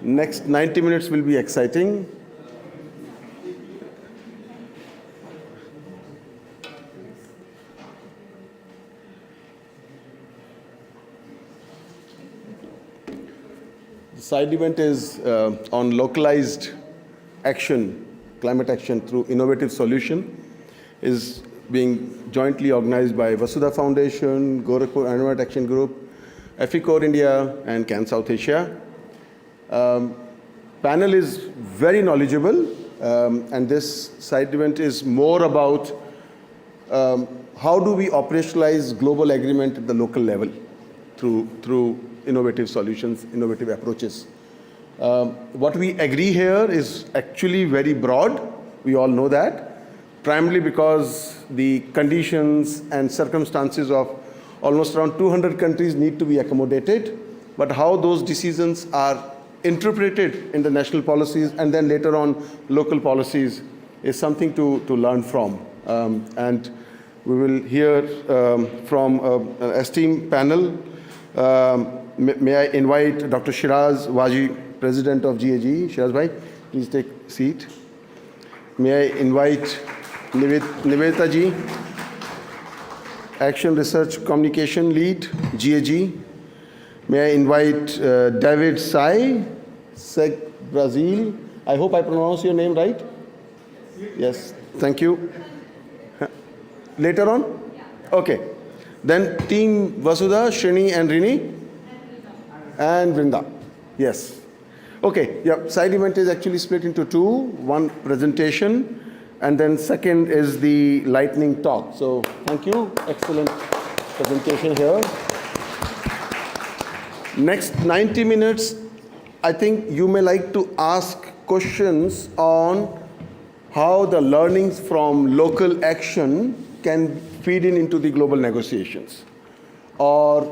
Next 90 minutes will be exciting. The side event is on localized action, climate action through innovative solution, is being jointly organized by Vasudha Foundation, Gorakhpur Environment Action Group, Aficore India, and Can South Asia. Panel is very knowledgeable, and this side event is more about how do we operationalize global agreement at the local level through innovative solutions, innovative approaches. What we agree here is actually very broad. We all know that, primarily because the conditions and circumstances of almost around 200 countries need to be accommodated, but how those decisions are interpreted in the national policies and then later on local policies is something to learn from. And we will hear from an esteemed panel. May I invite Dr. Shiraz Waji, President of GAG. Shiraz bhai, please take a seat. May I invite Nivedita ji, Action Research Communication Lead, GAG. May I invite David Sai, Seg Brazil. I hope I pronounce your name right? Yes, thank you. Later on? Okay. Then Team Vasudha, Shrini and Rini? And Vrinda. Yes. Okay, yeah, side event is actually split into two. One presentation, and then second is the lightning talk. So thank you. Excellent presentation here. Next 90 minutes, I think you may like to ask questions on how the learnings from local action can feed into the global negotiations, or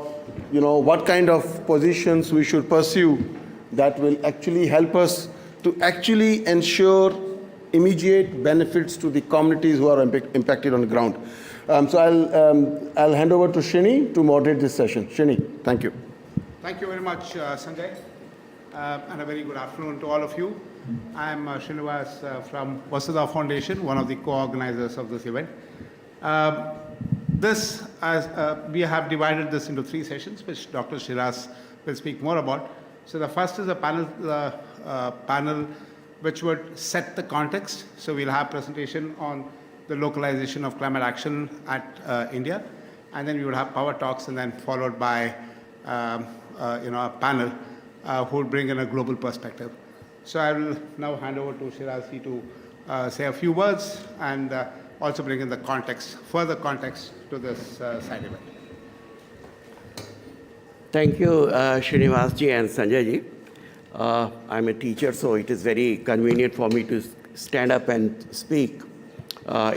what kind of positions we should pursue that will actually help us to actually ensure immediate benefits to the communities who are impacted on the ground. So I'll hand over to Shrini to moderate this session. Shrini, thank you. Thank you very much, Sanjay, and a very good afternoon to all of you. I'm Srinivas from Vasudha Foundation, one of the co-organizers of this event. We have divided this into three sessions, which Dr. Shiraz will speak more about. So the first is a panel which would set the context. So we'll have presentation on the localization of climate action at India, and then we would have power talks, and then followed by a panel who will bring in a global perspective. So I will now hand over to Shirazi to say a few words and also bring in the context, further context to this side event. Thank you, Srinivas ji and Sanjay ji. I'm a teacher, so it is very convenient for me to stand up and speak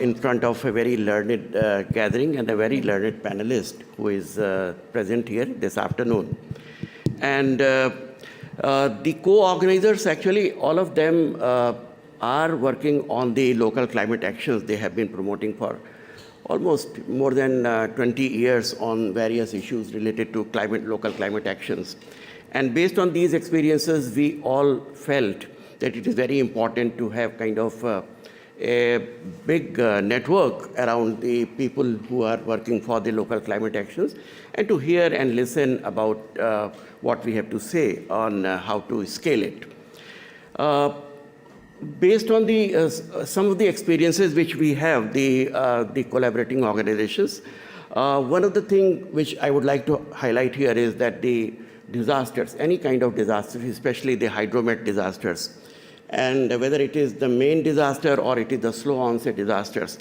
in front of a very learned gathering and a very learned panelist who is present here this afternoon. And the co-organizers, actually, all of them are working on the local climate actions they have been promoting for almost more than 20 years on various issues related to local climate actions. And based on these experiences, we all felt that it is very important to have kind of a big network around the people who are working for the local climate actions, and to hear and listen about what we have to say on how to scale it. Based on some of the experiences which we have, the collaborating organizations, one of the things which I would like to highlight here is that the disasters, any kind of disasters, especially the hydromet disasters, and whether it is the main disaster or it is the slow onset disasters,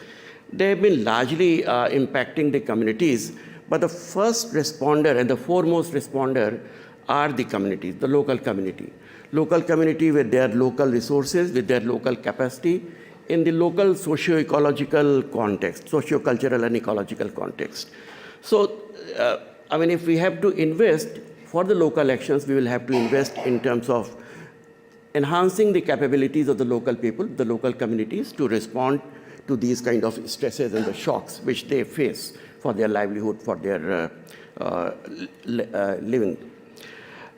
they have been largely impacting the communities. But the first responder and the foremost responder are the communities, the local community. Local community with their local resources, with their local capacity, in the local socio-ecological context, socio-cultural and ecological context. So, if we have to invest for the local actions, we will have to invest in terms of enhancing the capabilities of the local people, the local communities, to respond to these kind of stresses and the shocks which they face for their livelihood, for their living.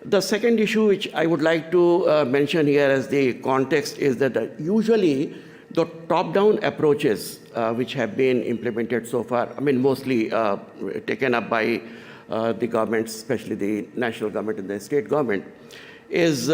The second issue which I would like to mention here as the context is that usually the top-down approaches which have been implemented so far, I mean mostly taken up by the governments, especially the national government and the state government, is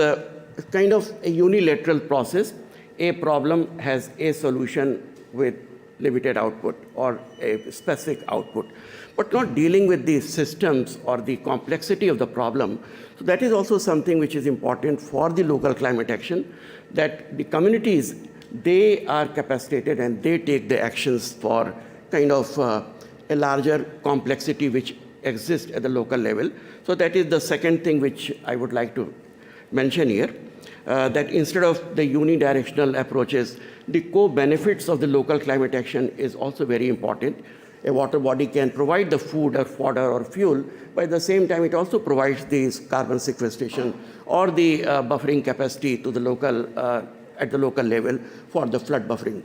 kind of a unilateral process. A problem has a solution with limited output or a specific output, but not dealing with the systems or the complexity of the problem. So that is also something which is important for the local climate action, that the communities, they are capacitated and they take the actions for kind of a larger complexity which exists at the local level. So that is the second thing which I would like to mention here, that instead of the unidirectional approaches, the co-benefits of the local climate action is also very important. A water body can provide the food or fodder or fuel, but at the same time it also provides the carbon sequestration or the buffering capacity to the local, at the local level for the flood buffering.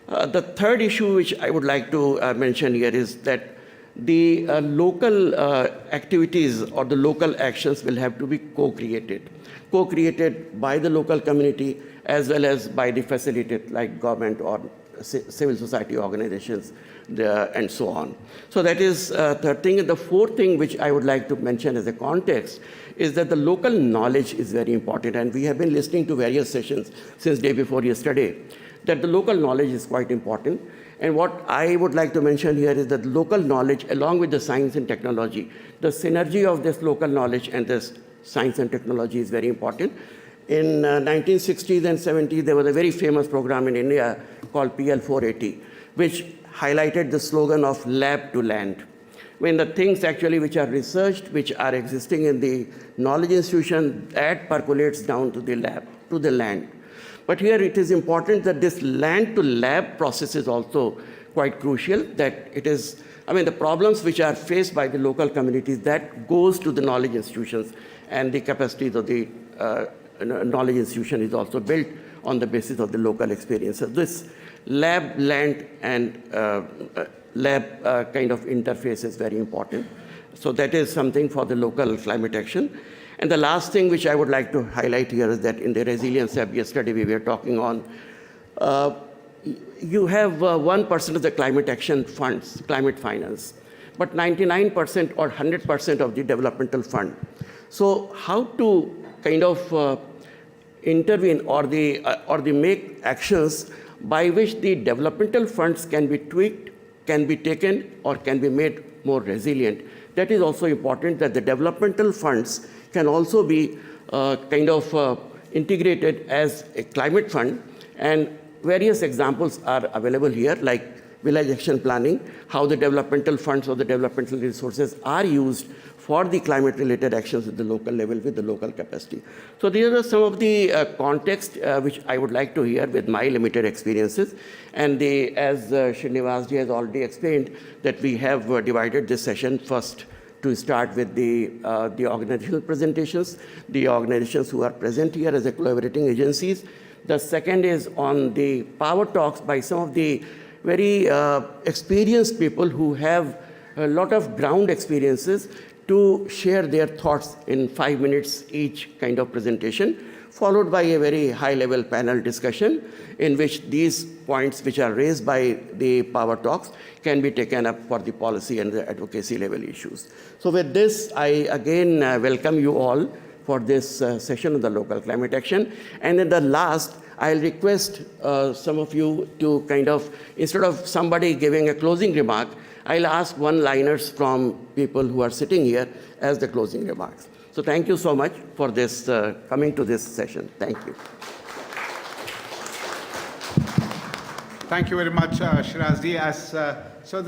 The third issue which I would like to mention here is that the local activities or the local actions will have to be co-created by the local community as well as by the facilitated like government or civil society organizations and so on. So that is third thing. And the fourth thing which I would like to mention as a context is that the local knowledge is very important, and we have been listening to various sessions since day before yesterday, that the local knowledge is quite important. And what I would like to mention here is that local knowledge, along with the science and technology, the synergy of this local knowledge and this science and technology is very important. In 1960s and 70s, there was a very famous program in India called PL480, which highlighted the slogan of lab to land. When the things actually which are researched, which are existing in the knowledge institution, that percolates down to the lab, to the land. But here it is important that this land to lab process is also quite crucial, that it is, I mean, the problems which are faced by the local communities, that goes to the knowledge institutions, and the capacities of the knowledge institution is also built on the basis of the local experiences. This lab, land, and lab kind of interface is very important. So that is something for the local climate action. And the last thing which I would like to highlight here is that in the resilience lab yesterday we were talking on, you have 1% of the climate action funds, climate finance, but 99% or 100% of the developmental fund. So how to kind of intervene or the make actions by which the developmental funds can be tweaked, can be taken, or can be made more resilient. That is also important, that the developmental funds can also be kind of integrated as a climate fund, and various examples are available here, like village action planning, how the developmental funds or the developmental resources are used for the climate-related actions at the local level with the local capacity. So these are some of the context which I would like to hear with my limited experiences. And as Srinivasji has already explained, that we have divided this session first to start with the organizational presentations, the organizations who are present here as a collaborating agencies. The second is on the power talks by some of the very experienced people who have a lot of ground experiences to share their thoughts in 5 minutes each kind of presentation, followed by a very high-level panel discussion in which these points which are raised by the power talks can be taken up for the policy and the advocacy level issues. So with this, I again welcome you all for this session of the local climate action. And in the last, I'll request some of you to kind of, instead of somebody giving a closing remark, I'll ask one-liners from people who are sitting here as the closing remarks. So thank you so much for this, coming to this session. Thank you. Thank you very much, Shirazji. So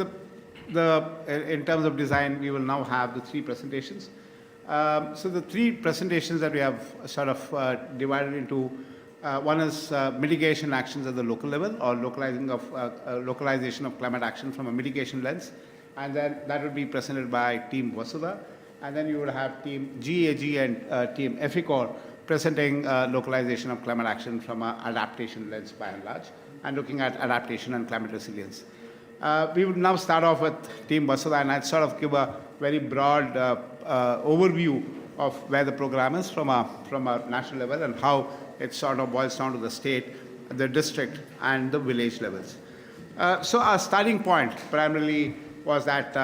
in terms of design, we will now have the 3 presentations. So the 3 presentations that we have sort of divided into, one is mitigation actions at the local level, or localization of climate action from a mitigation lens. And then that would be presented by Team Vasudha. And then you would have Team GAG and Team EFICOR presenting localization of climate action from an adaptation lens by and large, and looking at adaptation and climate resilience. We would now start off with Team Vasudha, and I'd sort of give a very broad overview of where the program is from a national level and how it sort of boils down to the state, the district, and the village levels. So our starting point primarily was that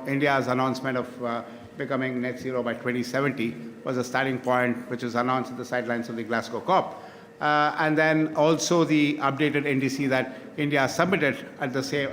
India's announcement of becoming net zero by 2070 was a starting point which was announced at the sidelines of the Glasgow COP. And then also the updated NDC that India submitted at the same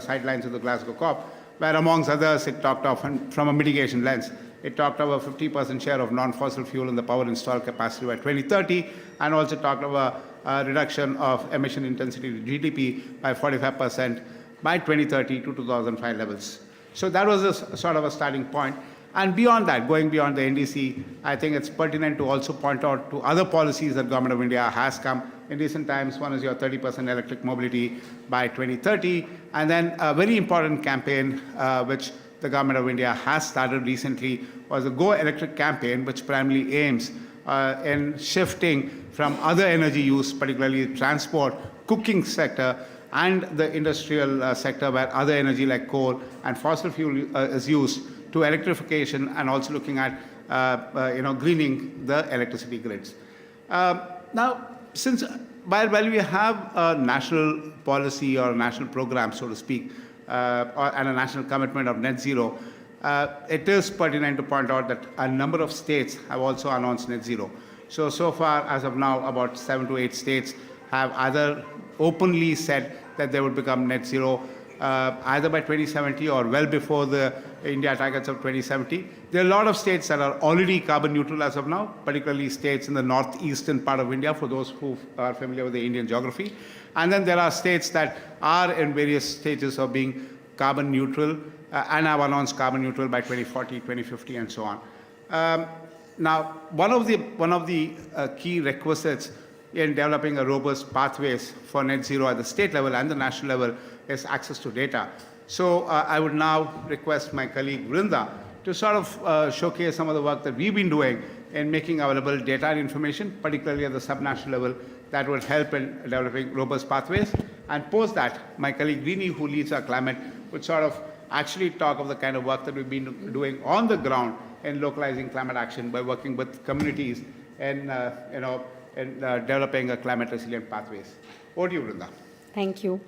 sidelines of the Glasgow COP, where amongst others it talked of, from a mitigation lens, it talked of a 50% share of non-fossil fuel in the power installed capacity by 2030, and also talked of a reduction of emission intensity to GDP by 45% by 2030 to 2005 levels. So that was a sort of a starting point. And beyond that, going beyond the NDC, I think it's pertinent to also point out to other policies that Government of India has come in recent times. One is your 30% electric mobility by 2030, and then a very important campaign which the Government of India has started recently was the Go Electric campaign, which primarily aims in shifting from other energy use, particularly transport, cooking sector, and the industrial sector where other energy like coal and fossil fuel is used, to electrification, and also looking at greening the electricity grids. Now, since while we have a national policy or a national program, so to speak, and a national commitment of net zero, it is pertinent to point out that a number of states have also announced net zero. So far, as of now, about 7 to 8 states have either openly said that they would become net zero either by 2070 or well before the India targets of 2070. There are a lot of states that are already carbon neutral as of now, particularly states in the northeastern part of India, for those who are familiar with the Indian geography. And then there are states that are in various stages of being carbon neutral and have announced carbon neutral by 2040, 2050, and so on. Now, one of the key requisites in developing a robust pathways for net zero at the state level and the national level is access to data. So I would now request my colleague Vrinda to sort of showcase some of the work that we've been doing in making available data and information, particularly at the subnational level, that would help in developing robust pathways. And post that, my colleague Rini, who leads our climate, would sort of actually talk of the kind of work that we've been doing on the ground in localizing climate action by working with communities and developing a climate resilient pathways. Over to you, Vrinda. Thank you.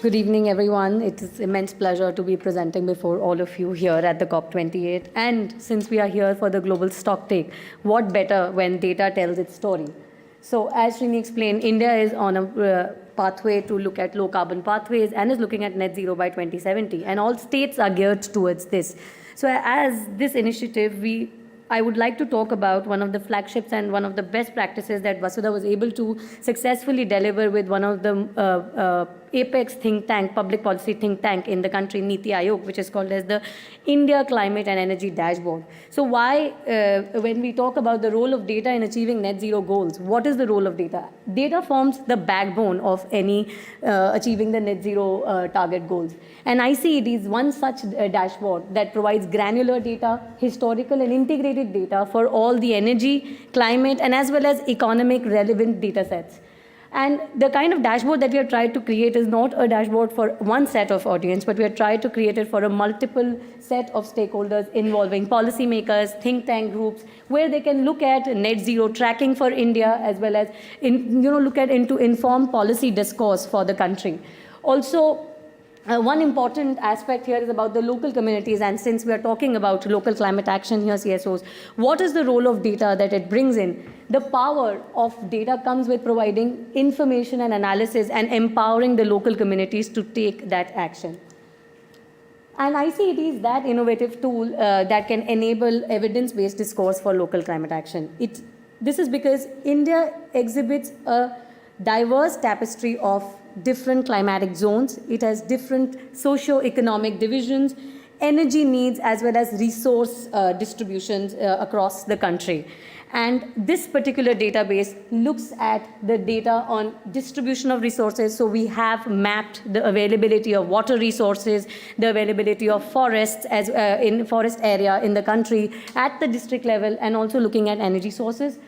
Good evening, everyone. It is an immense pleasure to be presenting before all of you here at the COP28. And since we are here for the global stocktake, what better when data tells its story? So as Srini explained, India is on a pathway to look at low carbon pathways and is looking at net zero by 2070. And all states are geared towards this. So as this initiative, I would like to talk about one of the flagships and one of the best practices that Vasudha was able to successfully deliver with one of the apex think tank, public policy think tank in the country, Niti Aayog, which is called as the India Climate and Energy Dashboard. So why, when we talk about the role of data in achieving net zero goals, what is the role of data? Data forms the backbone of any achieving the net zero target goals. And ICED is one such dashboard that provides granular data, historical and integrated data for all the energy, climate, and as well as economic relevant data sets. And the kind of dashboard that we have tried to create is not a dashboard for one set of audience, but we have tried to create it for a multiple set of stakeholders involving policymakers, think tank groups, where they can look at net zero tracking for India, as well as look at into informed policy discourse for the country. Also, one important aspect here is about the local communities, and since we are talking about local climate action here, CSOs, what is the role of data that it brings in? The power of data comes with providing information and analysis and empowering the local communities to take that action. And ICED is that innovative tool that can enable evidence-based discourse for local climate action. This is because India exhibits a diverse tapestry of different climatic zones. It has different socio-economic divisions, energy needs, as well as resource distributions across the country. And this particular database looks at the data on distribution of resources. So we have mapped the availability of water resources, the availability of forests as in forest area in the country at the district level, and also looking at energy sources.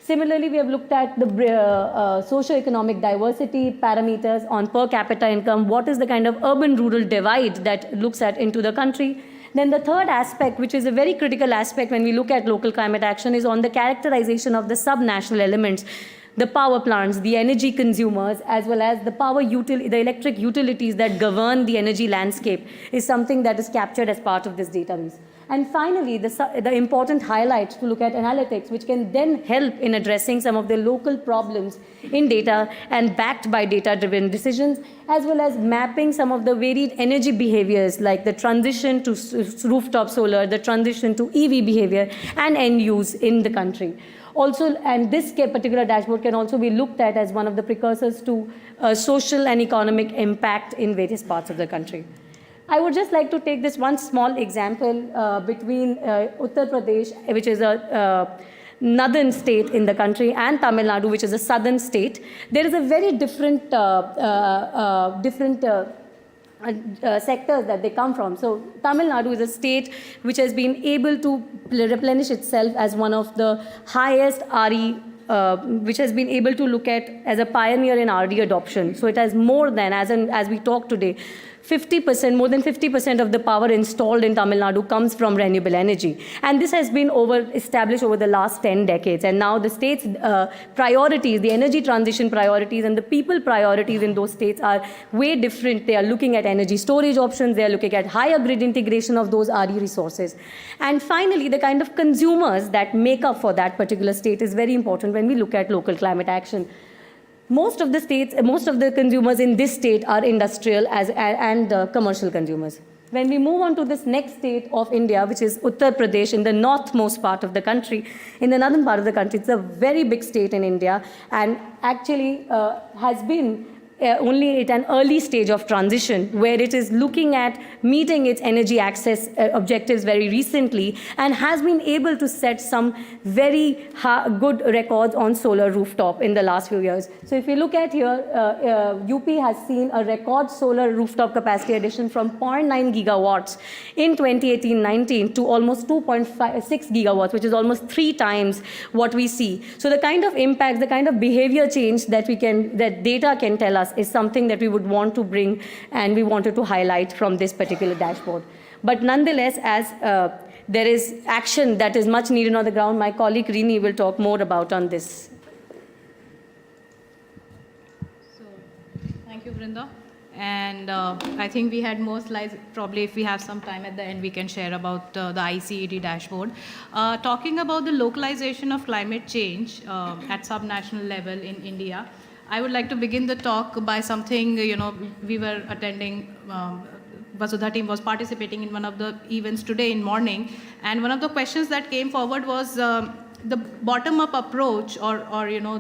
Similarly, we have looked at the socio-economic diversity parameters on per capita income. What is the kind of urban-rural divide that looks at into the country? Then the third aspect, which is a very critical aspect when we look at local climate action, is on the characterization of the sub-national elements, the power plants, the energy consumers, as well as the electric utilities that govern the energy landscape is something that is captured as part of this database. And finally, the important highlights to look at analytics, which can then help in addressing some of the local problems in data and backed by data-driven decisions, as well as mapping some of the varied energy behaviors like the transition to rooftop solar, the transition to EV behavior, and end use in the country. Also, and this particular dashboard can also be looked at as one of the precursors to social and economic impact in various parts of the country. I would just like to take this one small example between Uttar Pradesh, which is a northern state in the country, and Tamil Nadu, which is a southern state. There is a very different sectors that they come from. So Tamil Nadu is a state which has been able to replenish itself as one of the highest RE, which has been able to look at as a pioneer in RD adoption. So it has more than, as we talk today, 50%, more than 50% of the power installed in Tamil Nadu comes from renewable energy. And this has been established over the last 10 decades. And now the state's priorities, the energy transition priorities and the people priorities in those states are way different. They are looking at energy storage options. They are looking at higher grid integration of those RE resources. And finally, the kind of consumers that make up for that particular state is very important when we look at local climate action. Most of the consumers in this state are industrial and commercial consumers. When we move on to this next state of India, which is Uttar Pradesh, in the northmost part of the country, in the northern part of the country, it's a very big state in India and actually has been only at an early stage of transition, where it is looking at meeting its energy access objectives very recently and has been able to set some very good records on solar rooftop in the last few years. So if you look at here, UP has seen a record solar rooftop capacity addition from 0.9 gigawatts in 2018-19 to almost 2.6 gigawatts, which is almost 3 times what we see. So the kind of impacts, the kind of behavior change that data can tell us is something that we would want to bring and we wanted to highlight from this particular dashboard. But nonetheless, as there is action that is much needed on the ground, my colleague Rini will talk more about on this. So, thank you, Vrinda. And I think we had more slides. Probably if we have some time at the end, we can share about the ICED dashboard. Talking about the localization of climate change at subnational level in India, I would like to begin the talk by something, we were attending, Vasudha team was participating in one of the events today in morning, and one of the questions that came forward was the bottom-up approach or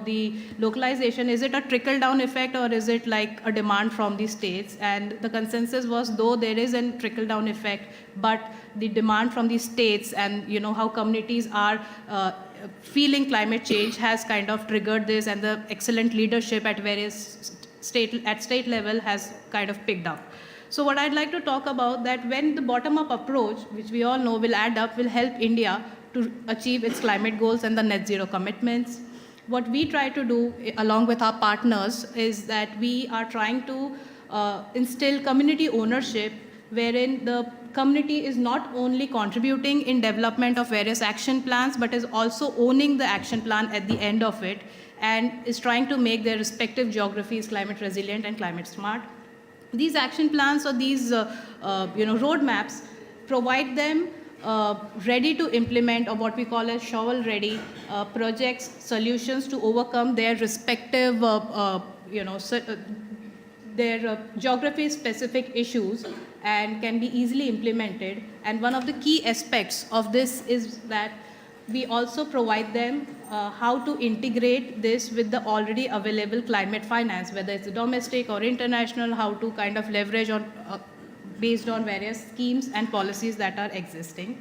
the localization, is it a trickle-down effect or is it like a demand from the states? And the consensus was, though there is a trickle-down effect, but the demand from the states and how communities are feeling climate change has kind of triggered this, and the excellent leadership at various state level has kind of picked up. So what I'd like to talk about, that when the bottom-up approach, which we all know will add up, will help India to achieve its climate goals and the net zero commitments. What we try to do along with our partners is that we are trying to instill community ownership, wherein the community is not only contributing in development of various action plans, but is also owning the action plan at the end of it, and is trying to make their respective geographies climate resilient and climate smart. These action plans or these roadmaps provide them ready to implement, or what we call as shovel-ready projects, solutions to overcome their respective their geography-specific issues, and can be easily implemented. And one of the key aspects of this is that we also provide them how to integrate this with the already available climate finance, whether it's domestic or international, how to kind of leverage on based on various schemes and policies that are existing.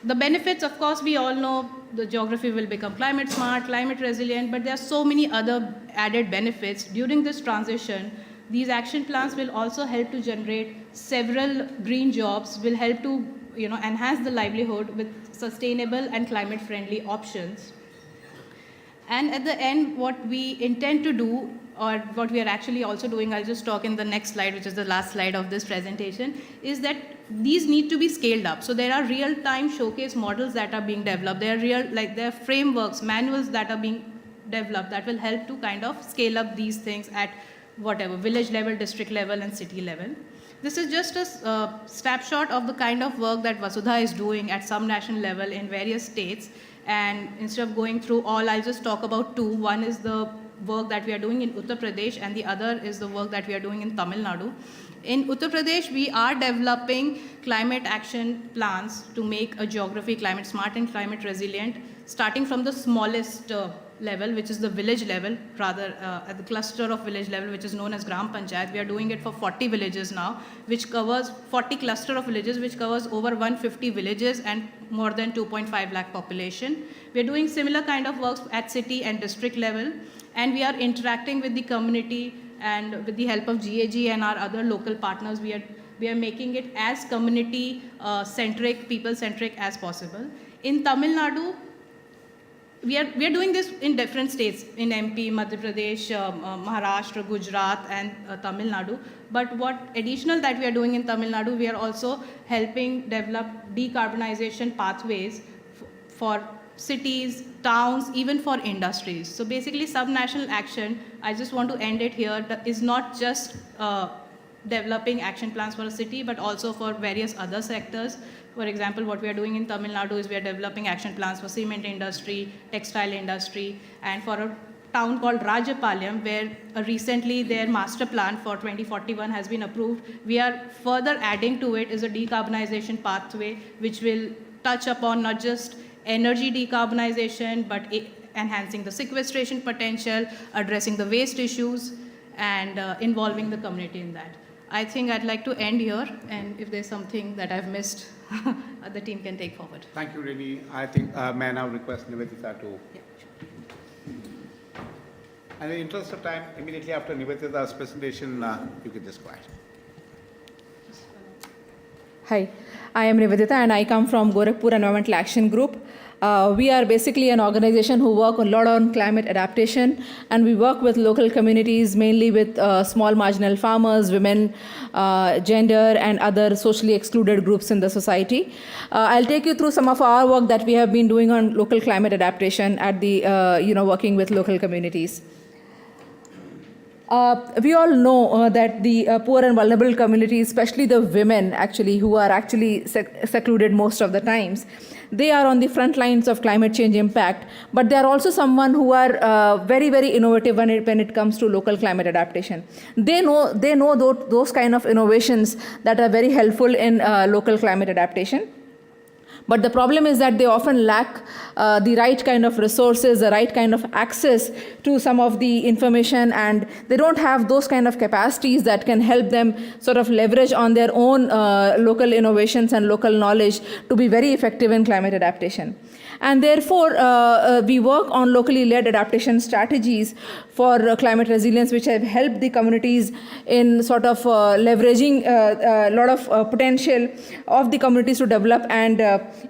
The benefits, of course, we all know the geography will become climate smart, climate resilient, but there are so many other added benefits. During this transition, these action plans will also help to generate several green jobs, will help to enhance the livelihood with sustainable and climate-friendly options. And at the end, what we intend to do, or what we are actually also doing, I'll just talk in the next slide, which is the last slide of this presentation, is that these need to be scaled up. So there are real-time showcase models that are being developed. There are frameworks, manuals that are being developed that will help to kind of scale up these things at whatever, village level, district level, and city level. This is just a snapshot of the kind of work that Vasudha is doing at some national level in various states. And instead of going through all, I'll just talk about two. One is the work that we are doing in Uttar Pradesh, and the other is the work that we are doing in Tamil Nadu. In Uttar Pradesh, we are developing climate action plans to make a geography climate smart and climate resilient, starting from the smallest level, which is the village level, rather at the cluster of village level, which is known as Gram Panchayat. We are doing it for 40 villages now, which covers 40 cluster of villages, which covers over 150 villages and more than 2.5 lakh population. We are doing similar kind of works at city and district level, and we are interacting with the community, and with the help of GAG and our other local partners, we are making it as community centric, people centric as possible. In Tamil Nadu, we are doing this in different states, in MP, Madhya Pradesh, Maharashtra, Gujarat, and Tamil Nadu. But what additional that we are doing in Tamil Nadu, we are also helping develop decarbonization pathways for cities, towns, even for industries. So basically, subnational action, I just want to end it here, is not just developing action plans for a city, but also for various other sectors. For example, what we are doing in Tamil Nadu is we are developing action plans for cement industry, textile industry, and for a town called Rajapalayam, where recently their master plan for 2041 has been approved. We are further adding to it is a decarbonization pathway, which will touch upon not just energy decarbonization, but enhancing the sequestration potential, addressing the waste issues, and involving the community in that. I think I'd like to end here, and if there's something that I've missed, the team can take forward. Thank you, Rini. I think may I now request Nivedita to... Yeah, sure. And in the interest of time, immediately after Nivedita's presentation, you can just go ahead. Hi, I am Nivedita and I come from Gorakhpur Environmental Action Group. We are basically an organization who work a lot on climate adaptation, and we work with local communities, mainly with small marginal farmers, women, gender, and other socially excluded groups in the society. I'll take you through some of our work that we have been doing on local climate adaptation at the, working with local communities. We all know that the poor and vulnerable communities, especially the women actually, who are actually secluded most of the times, they are on the front lines of climate change impact, but they are also someone who are very, very innovative when it comes to local climate adaptation. They know those kind of innovations that are very helpful in local climate adaptation. But the problem is that they often lack the right kind of resources, the right kind of access to some of the information, and they don't have those kind of capacities that can help them sort of leverage on their own local innovations and local knowledge to be very effective in climate adaptation. And therefore, we work on locally led adaptation strategies for climate resilience, which have helped the communities in sort of leveraging a lot of potential of the communities to develop and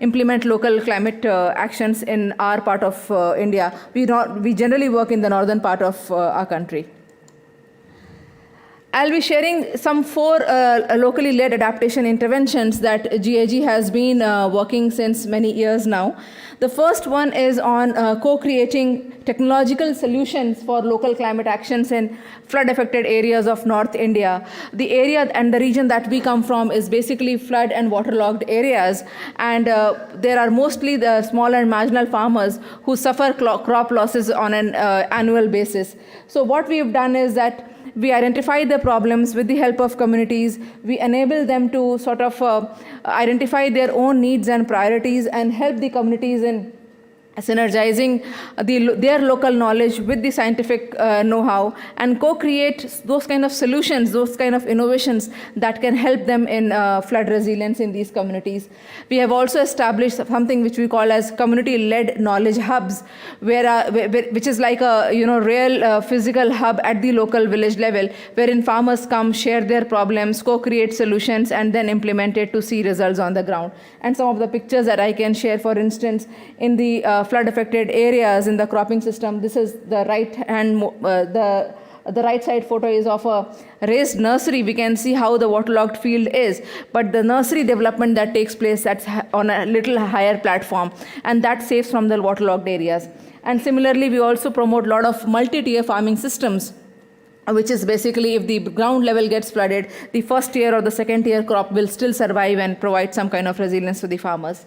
implement local climate actions in our part of India. We generally work in the northern part of our country. I'll be sharing some 4 locally led adaptation interventions that GAG has been working since many years now. The first one is on co-creating technological solutions for local climate actions in flood-affected areas of North India. The area and the region that we come from is basically flood and waterlogged areas, and there are mostly the small and marginal farmers who suffer crop losses on an annual basis. So what we've done is that we identify the problems with the help of communities. We enable them to sort of identify their own needs and priorities and help the communities in synergizing their local knowledge with the scientific know-how and co-create those kind of solutions, those kind of innovations that can help them in flood resilience in these communities. We have also established something which we call as community-led knowledge hubs, which is like a real physical hub at the local village level, wherein farmers come, share their problems, co-create solutions, and then implement it to see results on the ground. And some of the pictures that I can share, for instance, in the flood-affected areas in the cropping system. This is the the right side photo is of a raised nursery. We can see how the waterlogged field is, but the nursery development that takes place, that's on a little higher platform, and that saves from the waterlogged areas. And similarly, we also promote a lot of multi-tier farming systems, which is basically if the ground level gets flooded, the first tier or the second tier crop will still survive and provide some kind of resilience to the farmers.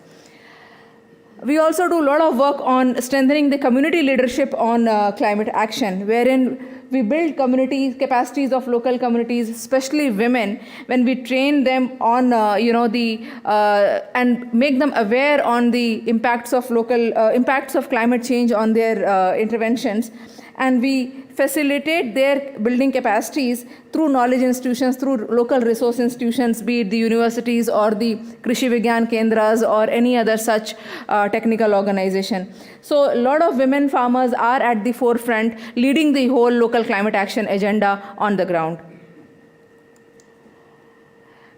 We also do a lot of work on strengthening the community leadership on climate action, wherein we build capacities of local communities, especially women, when we train them on, and make them aware on the impacts of impacts of climate change on their interventions. And we facilitate their building capacities through knowledge institutions, through local resource institutions, be it the universities or the Krishi Vigyan Kendras or any other such technical organization. So a lot of women farmers are at the forefront, leading the whole local climate action agenda on the ground.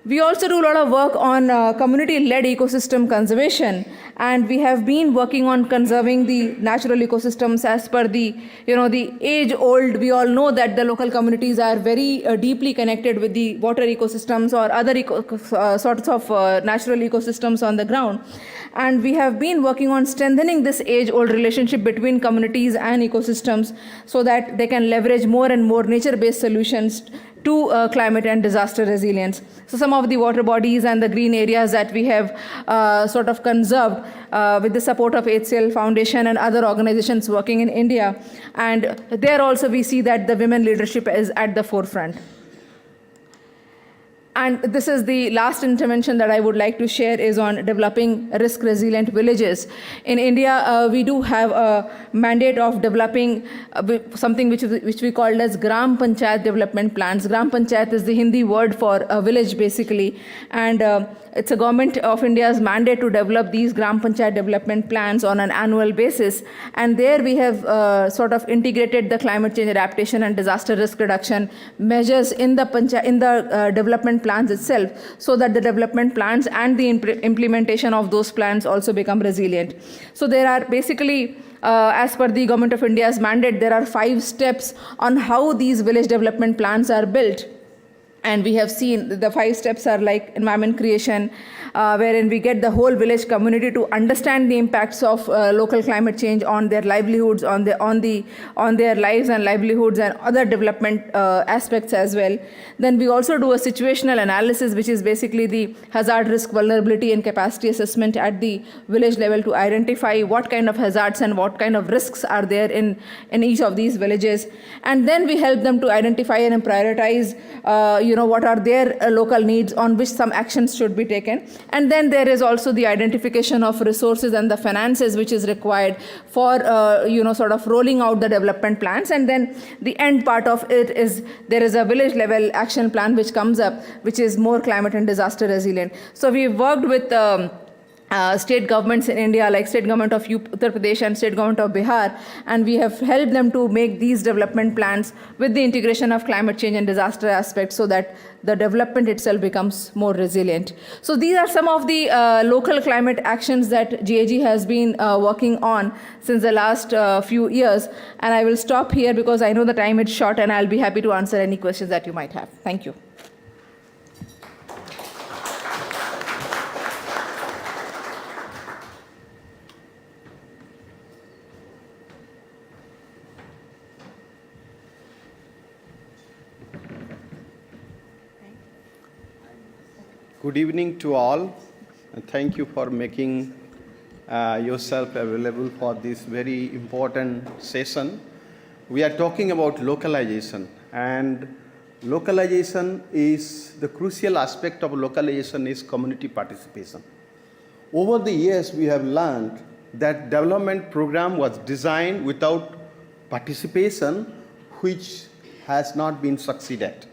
We also do a lot of work on community-led ecosystem conservation, and we have been working on conserving the natural ecosystems as per the age-old. We all know that the local communities are very deeply connected with the water ecosystems or other sorts of natural ecosystems on the ground. And we have been working on strengthening this age-old relationship between communities and ecosystems so that they can leverage more and more nature-based solutions to climate and disaster resilience. So some of the water bodies and the green areas that we have sort of conserved with the support of HCL Foundation and other organizations working in India. And there also we see that the women leadership is at the forefront. And this is the last intervention that I would like to share is on developing risk-resilient villages. In India, we do have a mandate of developing something which we call as Gram Panchayat development plans. Gram Panchayat is the Hindi word for a village, basically. And it's a government of India's mandate to develop these Gram Panchayat development plans on an annual basis. And there we have sort of integrated the climate change adaptation and disaster risk reduction measures in the development plans itself, so that the development plans and the implementation of those plans also become resilient. So there are basically, as per the Government of India's mandate, there are 5 steps on how these village development plans are built. And we have seen the 5 steps are like environment creation, wherein we get the whole village community to understand the impacts of local climate change on their livelihoods, on their lives and livelihoods and other development aspects as well. Then we also do a situational analysis, which is basically the hazard, risk, vulnerability and capacity assessment at the village level to identify what kind of hazards and what kind of risks are there in each of these villages. And then we help them to identify and prioritize what are their local needs on which some actions should be taken. And then there is also the identification of resources and the finances which is required for sort of rolling out the development plans. And then the end part of it is there is a village level action plan which comes up, which is more climate and disaster resilient. So we've worked with state governments in India, like state government of Uttar Pradesh and state government of Bihar, and we have helped them to make these development plans with the integration of climate change and disaster aspects so that the development itself becomes more resilient. So these are some of the local climate actions that GAG has been working on since the last few years. And I will stop here because I know the time is short, and I'll be happy to answer any questions that you might have. Thank you. Good evening to all, and thank you for making yourself available for this very important session. We are talking about localization, and localization is the crucial aspect of localization is community participation. Over the years, we have learned that development program was designed without participation, which has not been succeeded.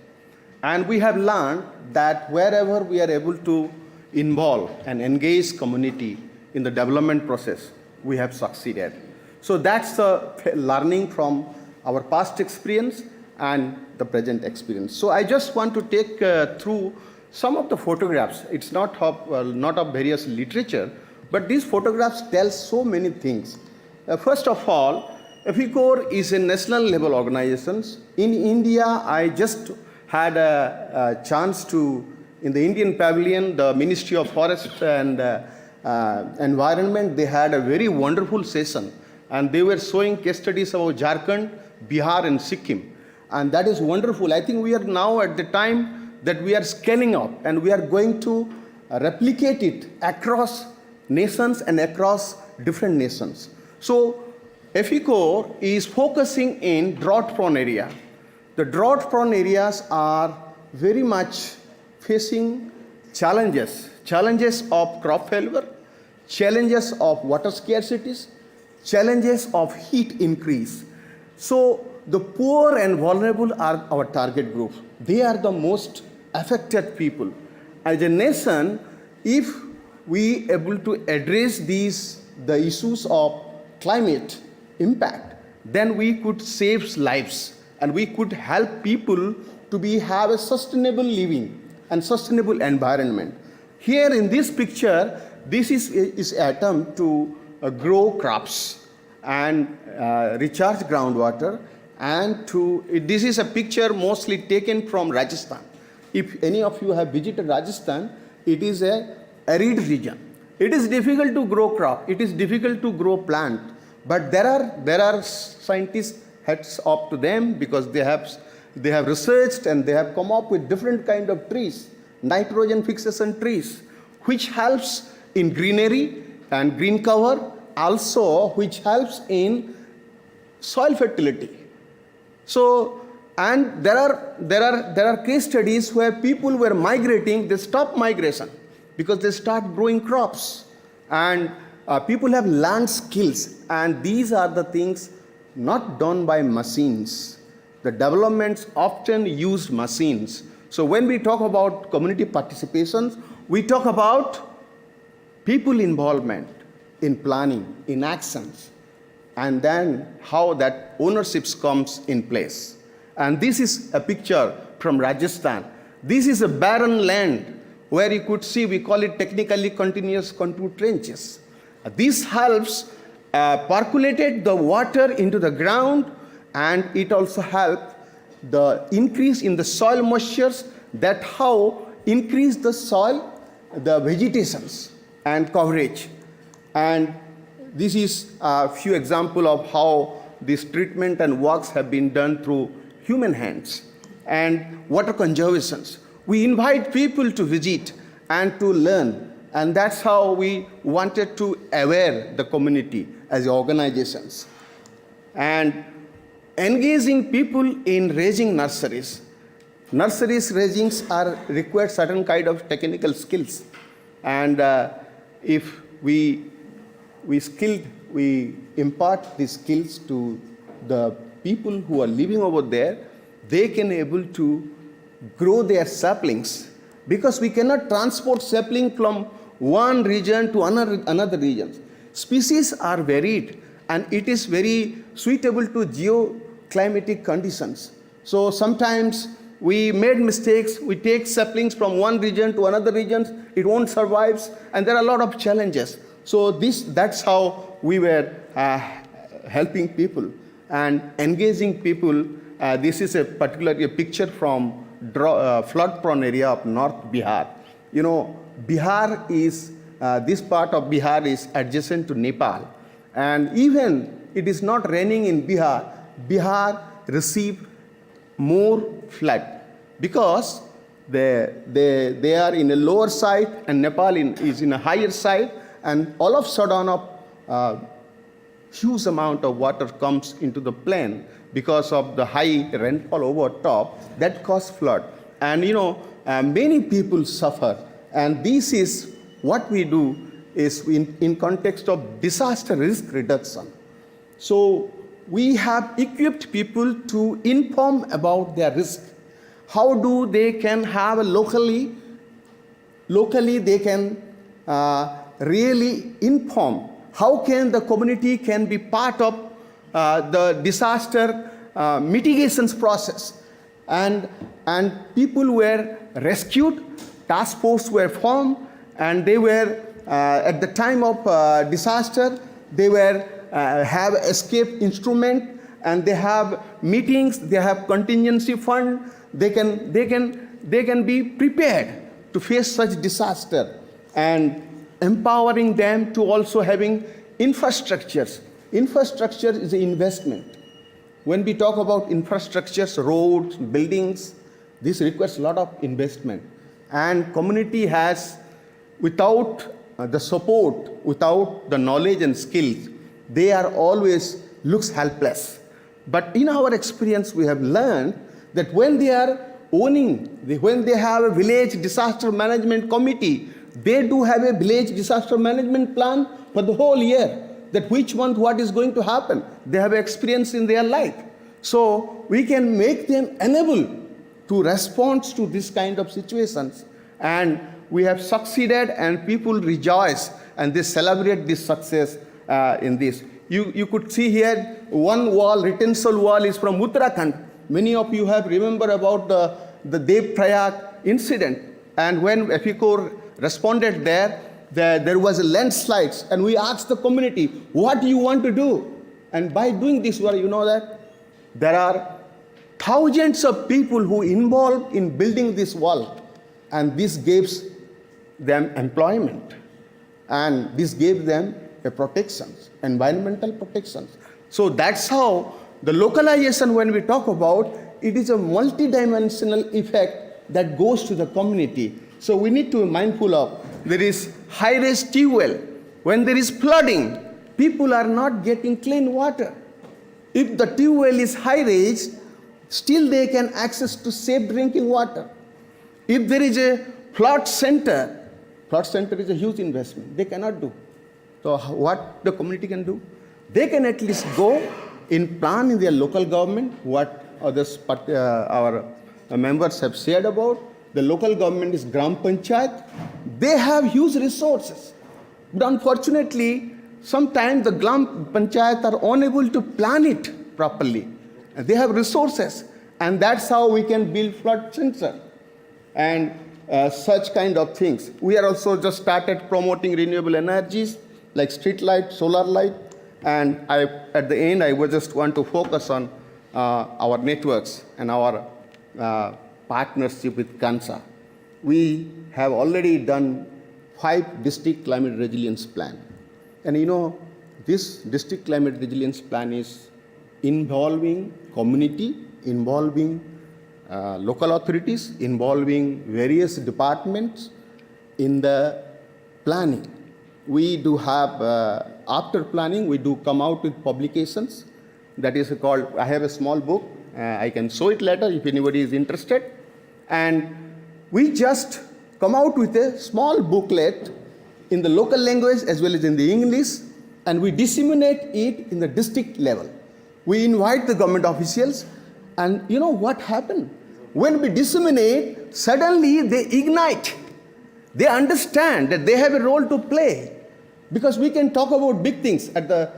And we have learned that wherever we are able to involve and engage community in the development process, we have succeeded. So that's the learning from our past experience and the present experience. So I just want to take through some of the photographs. It's not of various literature, but these photographs tell so many things. First of all, AFICOR is a national level organization. In India, I just had a chance to, in the Indian Pavilion, the Ministry of Forest and Environment, they had a very wonderful session. And they were showing case studies about Jharkhand, Bihar, and Sikkim. And that is wonderful. I think we are now at the time that we are scaling up and we are going to replicate it across nations and across different nations. So AFICOR is focusing in drought-prone area. The drought-prone areas are very much facing challenges of crop failure, challenges of water scarcities, challenges of heat increase. So the poor and vulnerable are our target group. They are the most affected people. As a nation, if we able to address the issues of climate impact, then we could save lives and we could help people to have a sustainable living and sustainable environment. Here in this picture, this is an attempt to grow crops and recharge groundwater, and this is a picture mostly taken from Rajasthan. If any of you have visited Rajasthan, it is an arid region. It is difficult to grow crop. It is difficult to grow plant. But there are scientists, hats off to them, because they have researched and they have come up with different kind of trees, nitrogen fixation trees, which helps in greenery and green cover, also which helps in soil fertility. So, and there are case studies where people were migrating, they stopped migration because they start growing crops. And people have learned skills, and these are the things not done by machines. The developments often use machines. So when we talk about community participations, we talk about people involvement in planning, in actions, and then how that ownership comes in place. And this is a picture from Rajasthan. This is a barren land where you could see, we call it technically continuous contour trenches. This helps percolate the water into the ground, and it also helps the increase in the soil moistures, that how increase the soil, the vegetations and coverage. And this is a few examples of how this treatment and works have been done through human hands. And water conservations. We invite people to visit and to learn, and that's how we wanted to aware the community as organizations. And engaging people in raising nurseries. Nurseries raisings require certain kind of technical skills. And if we impart these skills to the people who are living over there, they can able to grow their saplings, because we cannot transport sapling from one region to another region. Species are varied, and it is very suitable to geoclimatic conditions. So sometimes we made mistakes, we take saplings from one region to another region, it won't survive, and there are a lot of challenges. So that's how we were helping people and engaging people. This is a picture from flood-prone area of North Bihar. You know, Bihar is, this part of Bihar is adjacent to Nepal. And even it is not raining in Bihar, Bihar received more flood because they are in a lower side and Nepal is in a higher side, and all of a sudden huge amount of water comes into the plain because of the high rainfall over top that cause flood. And you know, many people suffer, and this is what we do is in context of disaster risk reduction. So we have equipped people to inform about their risk. How do they can have a locally they can really inform. How can the community can be part of the disaster mitigations process. And people were rescued, task force were formed, and they were, at the time of disaster, they were have escape instrument, and they have meetings, they have contingency fund. They can be prepared to face such disaster, and empowering them to also having infrastructures. Infrastructure is an investment. When we talk about infrastructures, roads, buildings, this requires a lot of investment. And community has, without the support, without the knowledge and skills, they are always looks helpless. But in our experience, we have learned that when they are owning, when they have a village disaster management committee, they do have a village disaster management plan for the whole year, that which month what is going to happen. They have experience in their life. So we can make them enable to respond to this kind of situations. And we have succeeded, and people rejoice and they celebrate this success in this. You could see here one wall, retention wall is from Uttarakhand. Many of you have remembered about the Dev Prayag incident. And when FICO responded there was a landslide, and we asked the community, what do you want to do? And by doing this, you know that there are thousands of people who involved in building this wall, and this gives them employment, and this gave them a protection, environmental protections. So that's how the localization, when we talk about, it is a multidimensional effect that goes to the community. So we need to be mindful of, there is high-rise tube well. When there is flooding, people are not getting clean water. If the tube well is high-raised, still they can access to safe drinking water. If there is a flood center is a huge investment. They cannot do. So what the community can do? They can at least go in plan in their local government, what others, our members have shared about. The local government is Gram Panchayat. They have huge resources. But unfortunately, sometimes the Gram Panchayat are unable to plan it properly. They have resources. And that's how we can build flood sensor and such kind of things. We are also just started promoting renewable energies like street light, solar light. And at the end, I would just want to focus on our networks and our partnership with Kansa. We have already done 5 district climate resilience plan. And you know, this district climate resilience plan is involving community, involving local authorities, involving various departments in the planning. We do have, after planning, we do come out with publications. That is called, I have a small book. I can show it later if anybody is interested. And we just come out with a small booklet in the local language as well as in the English, and we disseminate it in the district level. We invite the government officials, and you know what happened? When we disseminate, suddenly they ignite. They understand that they have a role to play, because we can talk about big things at the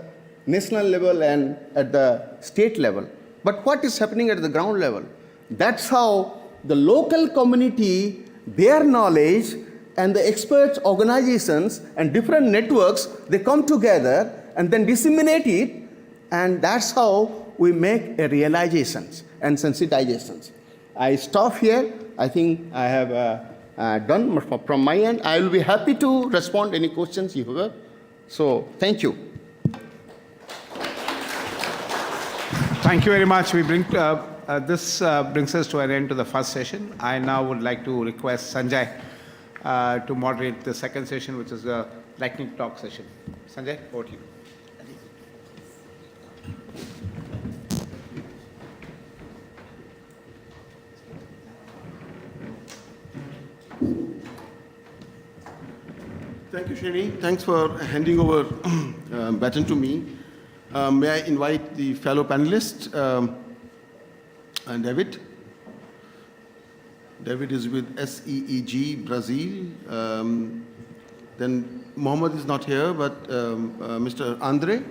national level and at the state level. But what is happening at the ground level? That's how the local community, their knowledge, and the experts, organizations, and different networks, they come together and then disseminate it, and that's how we make a realizations and sensitizations. I stop here. I think I have done from my end. I will be happy to respond to any questions you have. So, thank you. Thank you very much. We bring this brings us to an end to the first session. I now would like to request Sanjay to moderate the second session, which is the lightning talk session. Sanjay, over to you. Thank you, Srini. Thanks for handing over baton to me. May I invite the fellow panelist, David. David is with SEEG, Brazil. Then Mohammed is not here, but Mr. Andre.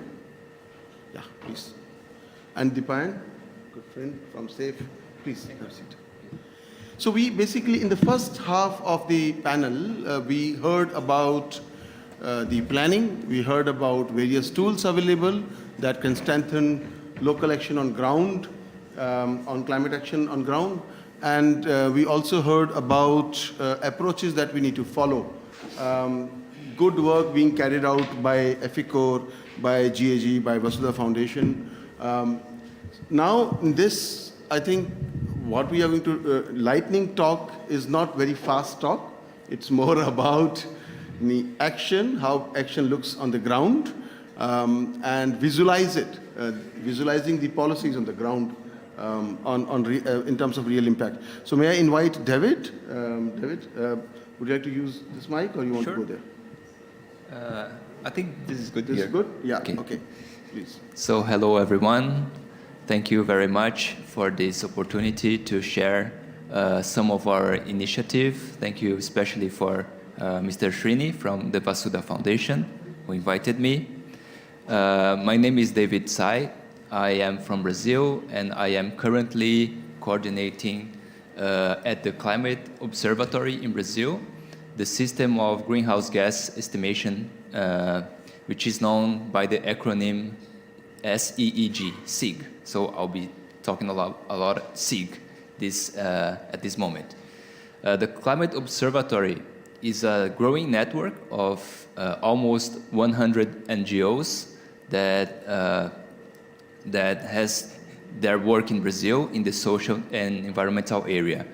Yeah, please. And Dipan, good friend from SAFE. Please have a seat. So we basically, in the first half of the panel, we heard about the planning. We heard about various tools available that can strengthen local action on ground, on climate action on ground. And we also heard about approaches that we need to follow. Good work being carried out by EFICOR, by GAG, by Vasudha Foundation. Now, in this, I think what we are going to, lightning talk is not very fast talk. It's more about the action, how action looks on the ground, and visualize it, visualizing the policies on the ground in terms of real impact. So may I invite David? David, would you like to use this mic or you want to go there? I think this is good This here. is good? Yeah, okay. Please. So hello everyone. Thank you very much for this opportunity to share some of our initiative. Thank you especially for Mr. Srini from the Vasudha Foundation who invited me. My name is David Sai. I am from Brazil and I am currently coordinating at the Climate Observatory in Brazil the system of greenhouse gas estimation, which is known by the acronym SEEG, SEEG. So I'll be talking a lot SEEG at this moment. The Climate Observatory is a growing network of almost 100 NGOs that has their work in Brazil in the social and environmental area.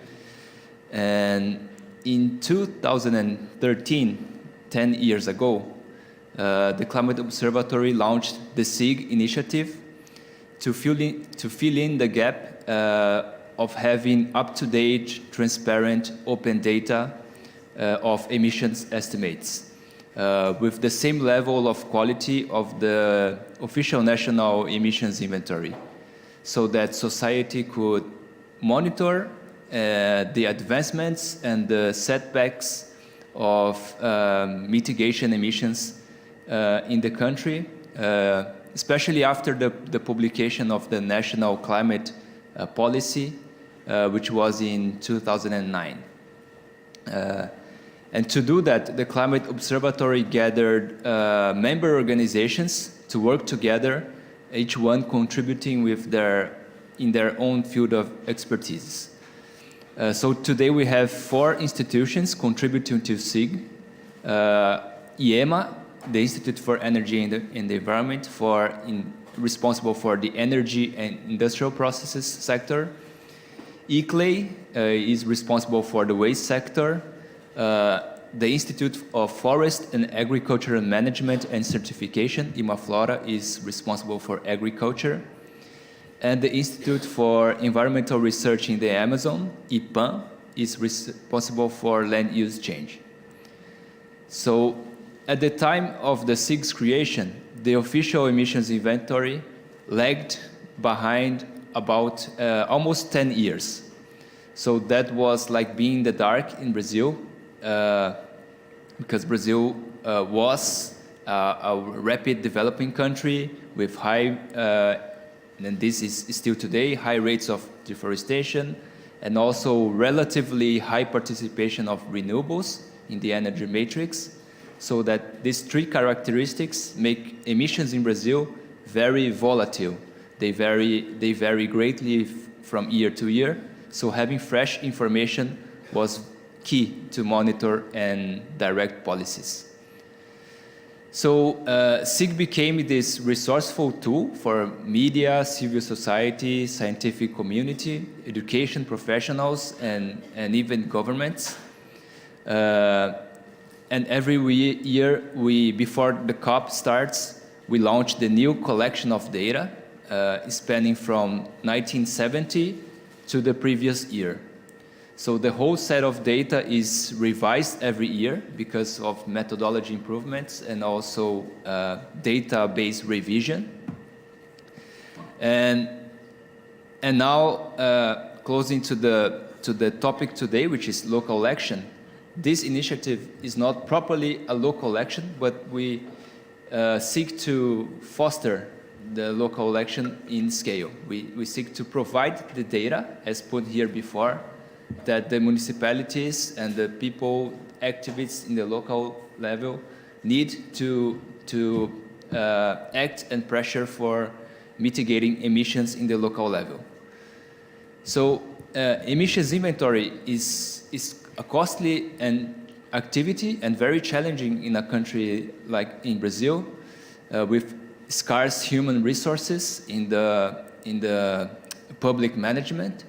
And in 2013, 10 years ago, the Climate Observatory launched the SEEG initiative to fill in the gap of having up-to-date, transparent, open data of emissions estimates with the same level of quality of the official national emissions inventory, so that society could monitor the advancements and the setbacks of mitigation emissions in the country, especially after the publication of the National Climate Policy, which was in 2009. And to do that, the Climate Observatory gathered member organizations to work together, each one contributing in their own field of expertise. So today we have 4 institutions contributing to SEEG. IEMA, the Institute for Energy and the Environment, responsible for the energy and industrial processes sector. ICLEI is responsible for the waste sector. The Institute of Forest and Agricultural Management and Certification, IMAFLORA, is responsible for agriculture. And the Institute for Environmental Research in the Amazon, IPAM, is responsible for land use change. So at the time of the SEEG's creation, the official emissions inventory lagged behind about almost 10 years. So that was like being in the dark in Brazil, because Brazil was a rapid developing country with high, and this is still today, high rates of deforestation, and also relatively high participation of renewables in the energy matrix, so that these 3 characteristics make emissions in Brazil very volatile. They vary greatly from year to year, so having fresh information was key to monitor and direct policies. So SEEG became this resourceful tool for media, civil society, scientific community, education professionals, and even governments. And every year, before the COP starts, we launch the new collection of data spanning from 1970 to the previous year. So the whole set of data is revised every year because of methodology improvements and also database revision. And now, closing to the topic today, which is local action. This initiative is not properly a local action, but we seek to foster the local action in scale. We seek to provide the data, as put here before, that the municipalities and the people, activists in the local level need to act and pressure for mitigating emissions in the local level. So emissions inventory is a costly activity and very challenging in a country like in Brazil, with scarce human resources in the public management.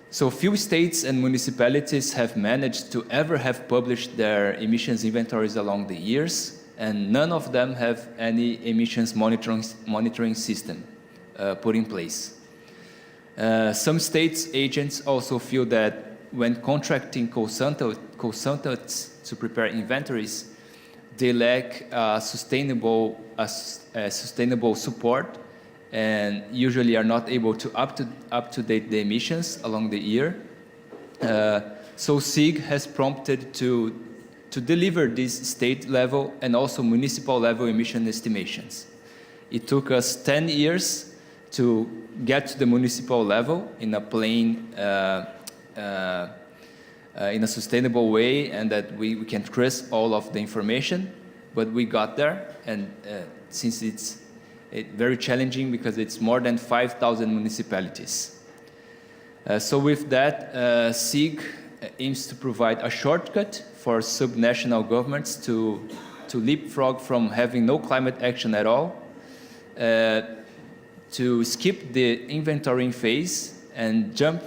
So few states and municipalities have managed to ever have published their emissions inventories along the years, and none of them have any emissions monitoring system put in place. Some states agents also feel that when contracting consultants to prepare inventories, they lack sustainable support and usually are not able to up to date the emissions along the year. So SIG has prompted to deliver these state level and also municipal level emission estimations. It took us 10 years to get to the municipal level in a plain, in a sustainable way, and that we can trust all of the information, but we got there, and since it's very challenging because it's more than 5,000 municipalities. So with that, SIG aims to provide a shortcut for subnational governments to leapfrog from having no climate action at all, to skip the inventorying phase and jump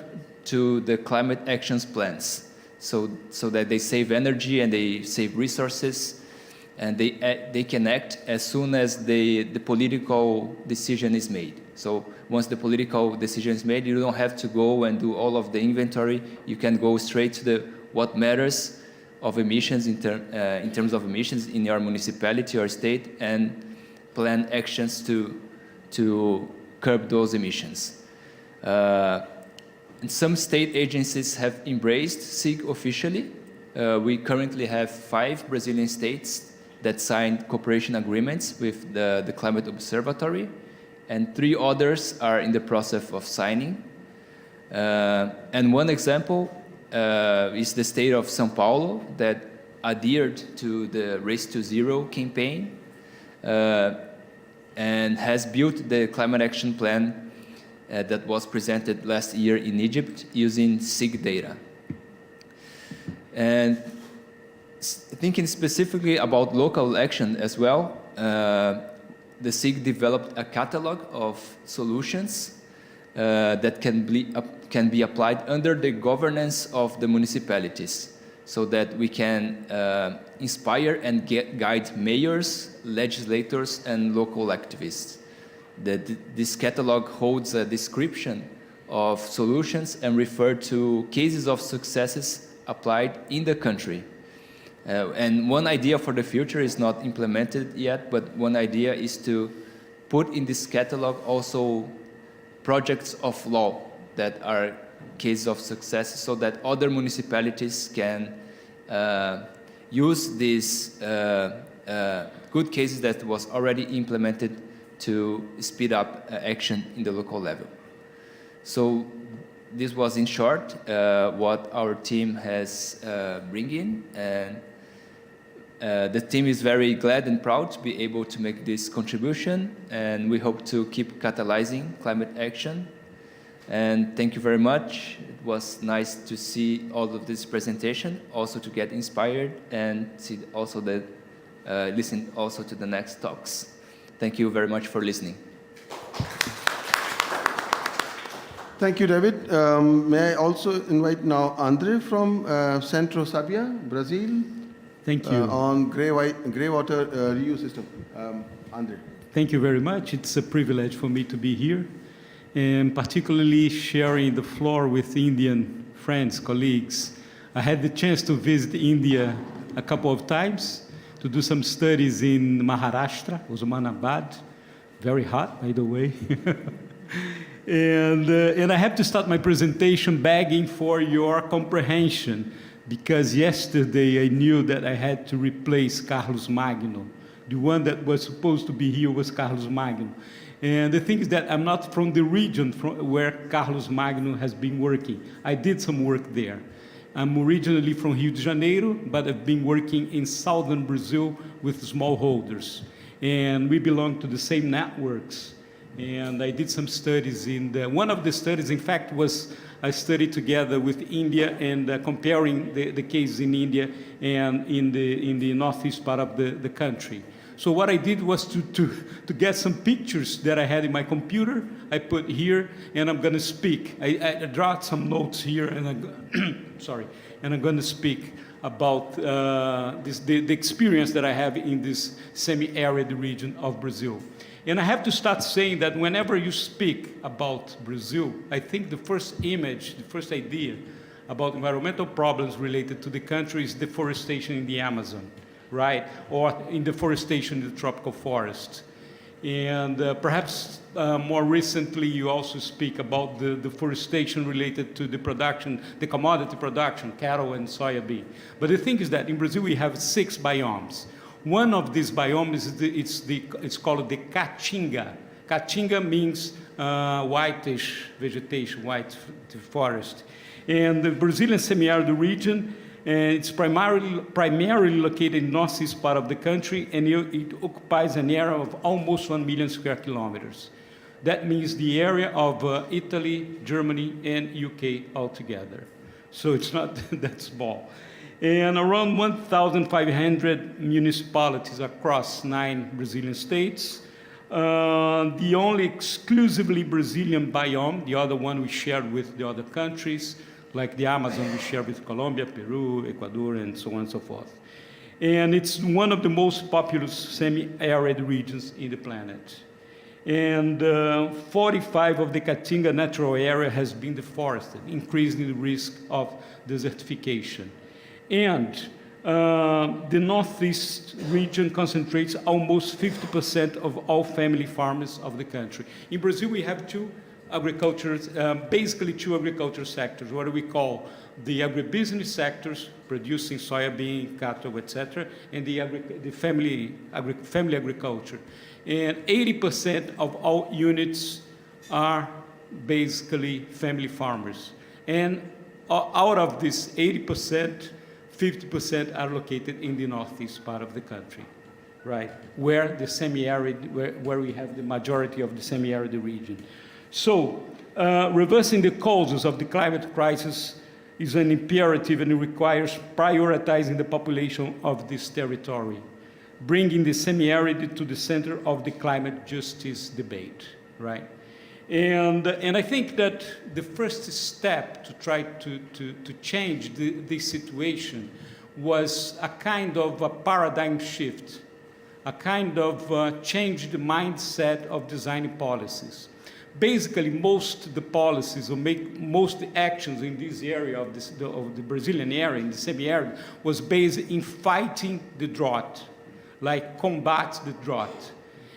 to the climate actions plans, so that they save energy and they save resources, and they can act as soon as the political decision is made. So once the political decision is made, you don't have to go and do all of the inventory. You can go straight to what matters of emissions in terms of emissions in your municipality or state, and plan actions to curb those emissions. And some state agencies have embraced SIG officially. We currently have 5 Brazilian states that signed cooperation agreements with the Climate Observatory, and 3 others are in the process of signing. And one example is the state of São Paulo that adhered to the Race to Zero campaign and has built the climate action plan that was presented last year in Egypt using SIG data. And thinking specifically about local action as well, the SIG developed a catalog of solutions that can be applied under the governance of the municipalities, so that we can inspire and guide mayors, legislators, and local activists. This catalog holds a description of solutions and refer to cases of successes applied in the country. And one idea for the future is not implemented yet, but one idea is to put in this catalog also projects of law that are cases of success, so that other municipalities can use these good cases that was already implemented to speed up action in the local level. So this was in short what our team has bring in, and the team is very glad and proud to be able to make this contribution, and we hope to keep catalyzing climate action. And thank you very much. It was nice to see all of this presentation, also to get inspired and see also listen also to the next talks. Thank you very much for listening. Thank you, David. May I also invite now Andre from Centro Sabia, Brazil. Thank you. On grey water reuse system. Andre. Thank you very much. It's a privilege for me to be here, and particularly sharing the floor with Indian friends, colleagues. I had the chance to visit India a couple of times to do some studies in Maharashtra, Osmanabad, very hot, by the way. And I have to start my presentation begging for your comprehension, because yesterday I knew that I had to replace Carlos Magno. The one that was supposed to be here was Carlos Magno. And the thing is that I'm not from the region where Carlos Magno has been working. I did some work there. I'm originally from Rio de Janeiro, but I've been working in southern Brazil with smallholders. And we belong to the same networks. And I did some studies one of the studies, in fact, was a study together with India and comparing the cases in India and in the northeast part of the country. So what I did was to get some pictures that I had in my computer, I put here, and I'm going to speak. I draw some notes here, and I'm going to speak about the experience that I have in this semi-arid region of Brazil. And I have to start saying that whenever you speak about Brazil, I think the first image, the first idea about environmental problems related to the country is deforestation in the Amazon, right? Or in deforestation in the tropical forest. And perhaps more recently, you also speak about the deforestation related to the production, the commodity production, cattle and soybean. But the thing is that in Brazil, we have 6 biomes. One of these biomes, it's called the Caatinga. Caatinga means whitish vegetation, white forest. And the Brazilian semi-arid region, it's primarily located in the northeast part of the country, and it occupies an area of almost 1 million square kilometers. That means the area of Italy, Germany, and UK altogether. So it's not that small. And around 1,500 municipalities across 9 Brazilian states. The only exclusively Brazilian biome, the other one we shared with the other countries, like the Amazon we share with Colombia, Peru, Ecuador, and so on and so forth. And it's one of the most populous semi-arid regions in the planet. And 45 of the Caatinga natural area has been deforested, increasing the risk of desertification. And the Northeast region concentrates almost 50% of all family farmers of the country. In Brazil, we have basically two agriculture sectors, what we call the agribusiness sectors, producing soybean, cattle, etc., and the family agriculture. And 80% of all units are basically family farmers. And out of this 80%, 50% are located in the northeast part of the country, right? Where the semi-arid, where we have the majority of the semi-arid region. So, reversing the causes of the climate crisis is an imperative, and it requires prioritizing the population of this territory, bringing the semi-arid to the center of the climate justice debate, right? And I think that the first step to try to change this situation was a kind of a paradigm shift, a kind of change the mindset of designing policies. Basically, most of the policies or most actions in this area of the Brazilian area, in the semi-arid, was based in fighting the drought, like combat the drought.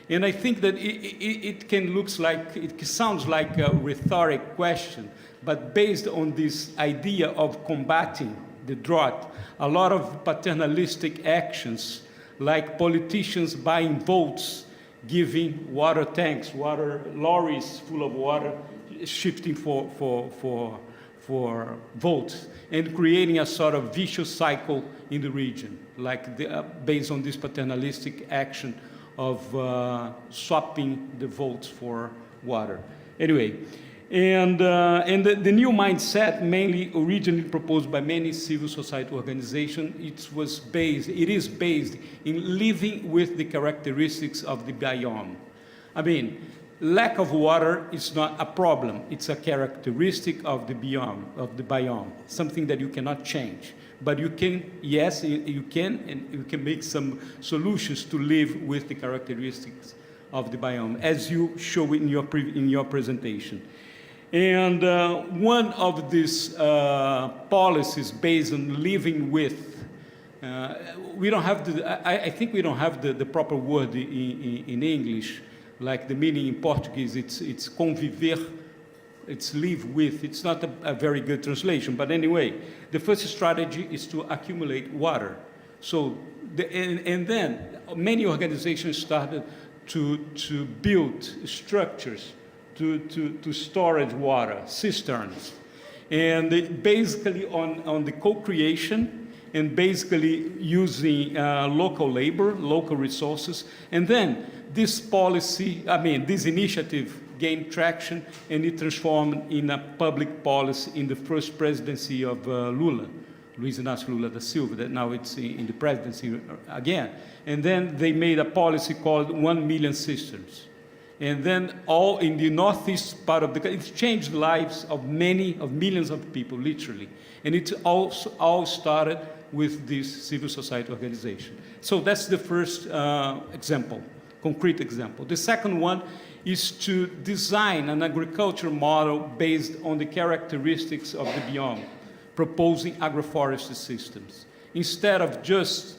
And I think that it sounds like a rhetoric question, but based on this idea of combating the drought, a lot of paternalistic actions, like politicians buying votes, giving water tanks, water lorries full of water, shifting for votes, and creating a sort of vicious cycle in the region, like based on this paternalistic action of swapping the votes for water. Anyway, and the new mindset, mainly originally proposed by many civil society organizations, it is based in living with the characteristics of the biome. I mean, lack of water is not a problem. It's a characteristic of the biome, something that you cannot change. But you can, yes, you can, and you can make some solutions to live with the characteristics of the biome, as you show in your presentation. And one of these policies based on living with, we don't have I think we don't have the proper word in English, like the meaning in Portuguese, it's conviver. It's live with. It's not a very good translation, but anyway, the first strategy is to accumulate water. So, and then many organizations started to build structures to storage water, cisterns. And basically on the co-creation and basically using local labor, local resources. And then this policy, this initiative gained traction and it transformed in a public policy in the first presidency of Luiz Inácio Lula da Silva, that now it's in the presidency again. And then they made a policy called 1 million cisterns. And then all in the northeast part of the country, it's changed the lives of millions of people, literally. And it also all started with this civil society organization. So that's the first example, concrete example. The second one is to design an agriculture model based on the characteristics of the biome, proposing agroforestry systems. Instead of just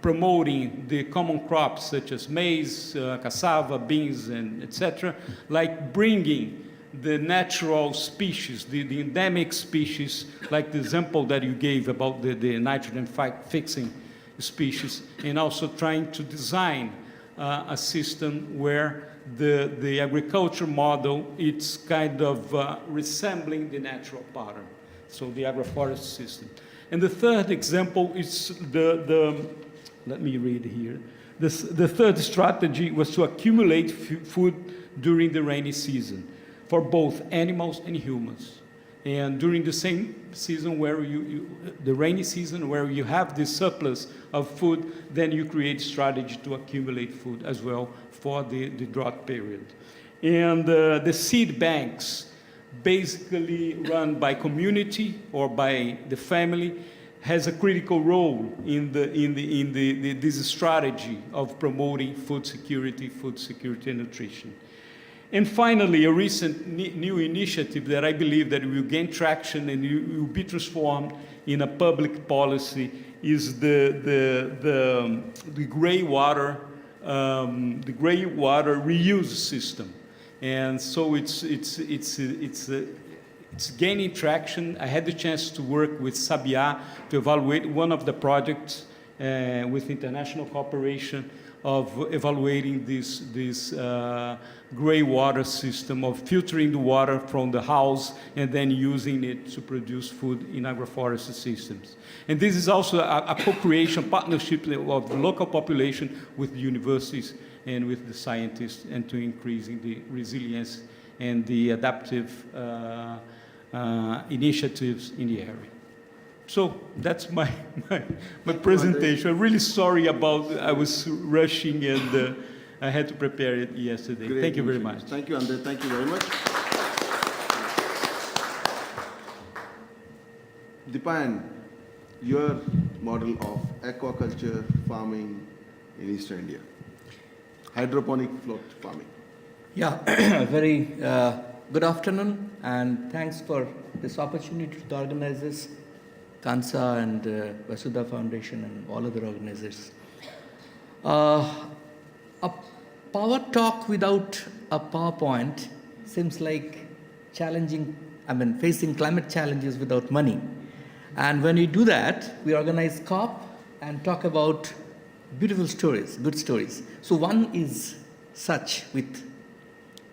promoting the common crops such as maize, cassava, beans, and etc., like bringing the natural species, the endemic species, like the example that you gave about the nitrogen fixing species, and also trying to design a system where the agriculture model, it's kind of resembling the natural pattern, so the agroforest system. And the third example is let me read here. The third strategy was to accumulate food during the rainy season for both animals and humans. And during the same season where the rainy season where you have this surplus of food, then you create strategy to accumulate food as well for the drought period. And the seed banks, basically run by community or by the family, has a critical role in this strategy of promoting food security and nutrition. And finally, a recent new initiative that I believe that will gain traction and will be transformed in a public policy is the gray water reuse system. And so it's gaining traction. I had the chance to work with Sabiá to evaluate one of the projects with international cooperation of evaluating this gray water system of filtering the water from the house and then using it to produce food in agroforestry systems. And this is also a co-creation partnership of the local population with the universities and with the scientists, and to increasing the resilience and the adaptive initiatives in the area. So that's my presentation. I'm really sorry about, I was rushing and I had to prepare it yesterday. Great. Thank you very much. Thank you, Andre. Thank you very much. Dipan, your model of aquaculture farming in Eastern India, hydroponic float farming. Yeah, very good afternoon, and thanks for this opportunity to the organizers, Kansa and Vasudha Foundation and all other organizers. A power talk without a PowerPoint seems like challenging, facing climate challenges without money. And when we do that, we organize COP and talk about beautiful stories, good stories. So one is such with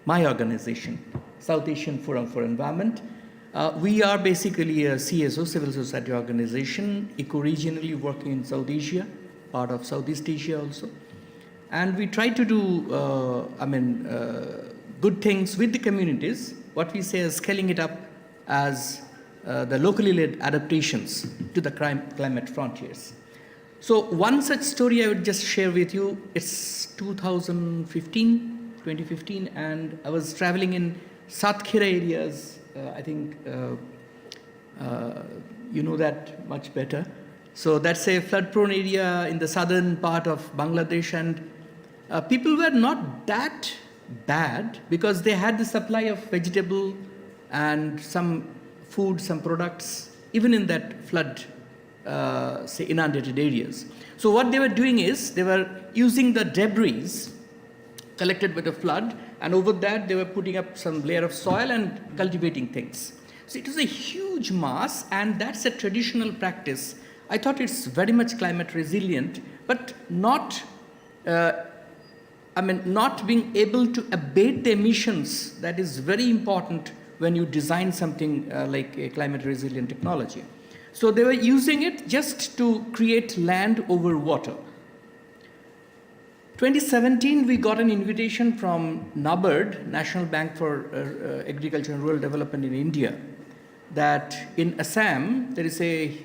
my organization, South Asian Forum for Environment. We are basically a CSO, civil society organization, eco-regionally working in South Asia, part of Southeast Asia also. And we try to do, good things with the communities. What we say is scaling it up as the locally led adaptations to the climate frontiers. So one such story I would just share with you. It's 2015, and I was traveling in Satkhira areas. I think you know that much better. So that's a flood-prone area in the southern part of Bangladesh, and people were not that bad because they had the supply of vegetable and some food, some products, even in that flood, say, inundated areas. So what they were doing is they were using the debris collected by the flood, and over that they were putting up some layer of soil and cultivating things. So it was a huge mass, and that's a traditional practice. I thought it's very much climate resilient, but not being able to abate the emissions, that is very important when you design something like a climate resilient technology. So they were using it just to create land over water. 2017, we got an invitation from NABARD, National Bank for Agriculture and Rural Development in India, that in Assam, there is a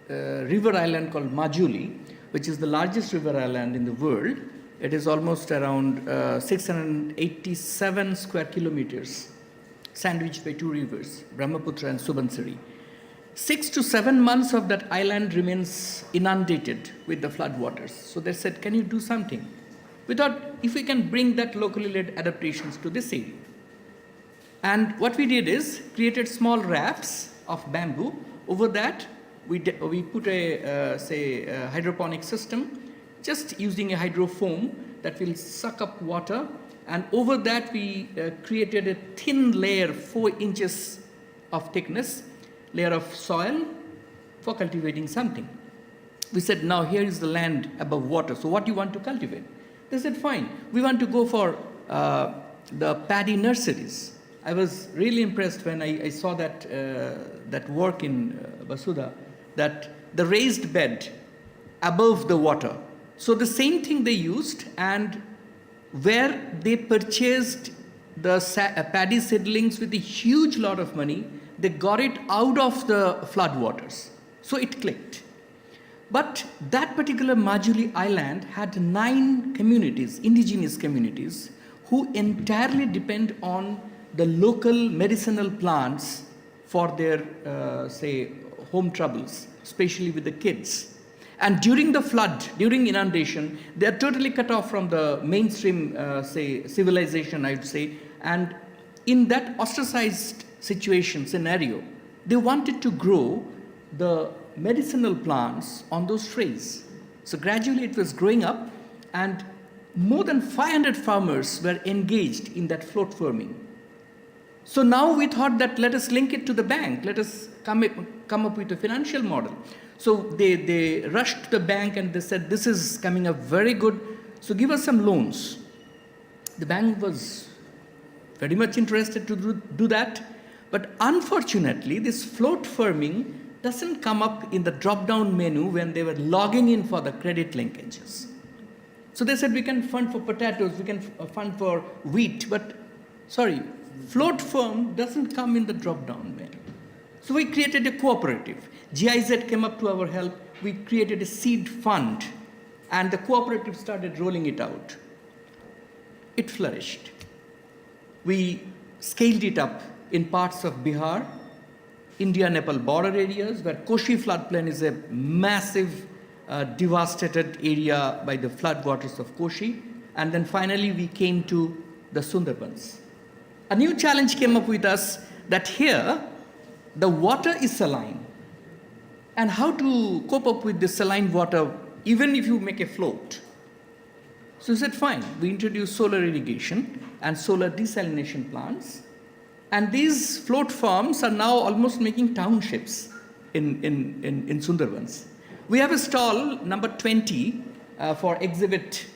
river island called Majuli, which is the largest river island in the world. It is almost around 687 square kilometers, sandwiched by two rivers, Brahmaputra and Subansiri. 6 to 7 months of that island remains inundated with the flood waters. So they said, can you do something? We thought, if we can bring that locally led adaptations to this area. And what we did is created small rafts of bamboo. Over that, we put a hydroponic system, just using a hydrofoam that will suck up water. And over that, we created a thin layer, 4 inches of thickness, layer of soil for cultivating something. We said, now here is the land above water. So what do you want to cultivate? They said, fine, we want to go for the paddy nurseries. I was really impressed when I saw that work in Vasudha, that the raised bed above the water. So the same thing they used, and where they purchased the paddy seedlings with a huge lot of money, they got it out of the flood waters. So it clicked. But that particular Majuli island had 9 communities, indigenous communities, who entirely depend on the local medicinal plants for their, home troubles, especially with the kids. And during the flood, during inundation, they are totally cut off from the mainstream, civilization, I would say. And in that ostracized scenario, they wanted to grow the medicinal plants on those trees. So gradually it was growing up, and more than 500 farmers were engaged in that float farming. So now we thought that let us link it to the bank, let us come up with a financial model. So they rushed to the bank and they said, this is coming up very good, so give us some loans. The bank was very much interested to do that, but unfortunately this float farming doesn't come up in the drop-down menu when they were logging in for the credit linkages. So they said, we can fund for potatoes, we can fund for wheat, but sorry, float farm doesn't come in the drop-down menu. So we created a cooperative. GIZ came up to our help. We created a seed fund, and the cooperative started rolling it out. It flourished. We scaled it up in parts of Bihar, India-Nepal border areas, where Koshi floodplain is a massive, devastated area by the floodwaters of Koshi. And then finally, we came to the Sundarbans. A new challenge came up with us that here, the water is saline. And how to cope up with this saline water, even if you make a float? So we said, fine, we introduced solar irrigation and solar desalination plants. And these float farms are now almost making townships in Sundarbans. We have a stall, number 20, for exhibit.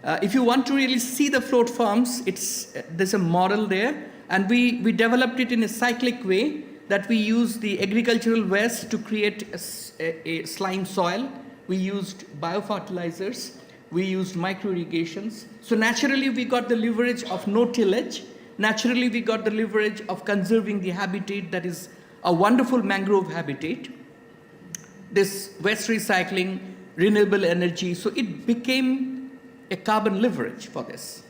If you want to really see the float farms, there's a model there. And we developed it in a cyclic way, that we use the agricultural waste to create a slime soil. We used biofertilizers. We used micro-irrigations. So naturally, we got the leverage of no tillage. Naturally, we got the leverage of conserving the habitat that is a wonderful mangrove habitat. This waste recycling, renewable energy, so it became a carbon leverage for this.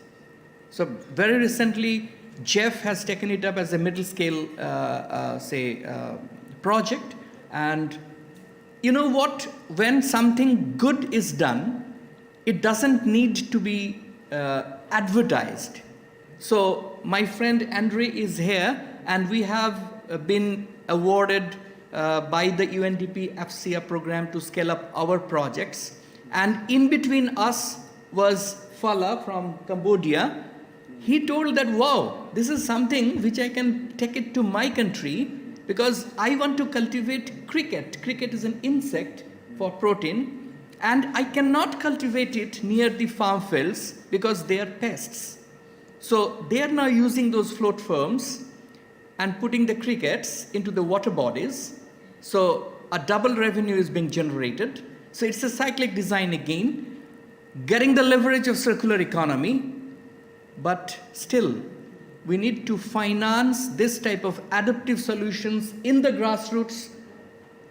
So very recently, Jeff has taken it up as a middle scale, project. And you know what? When something good is done, it doesn't need to be advertised. So my friend Andre is here, and we have been awarded by the UNDP AfDB program to scale up our projects. And in between us was Phala from Cambodia. He told that, wow, this is something which I can take it to my country, because I want to cultivate cricket. Cricket is an insect for protein, and I cannot cultivate it near the farm fields because they are pests. So they are now using those float farms, and putting the crickets into the water bodies. So a double revenue is being generated. So it's a cyclic design again, getting the leverage of circular economy, but still we need to finance this type of adaptive solutions in the grassroots.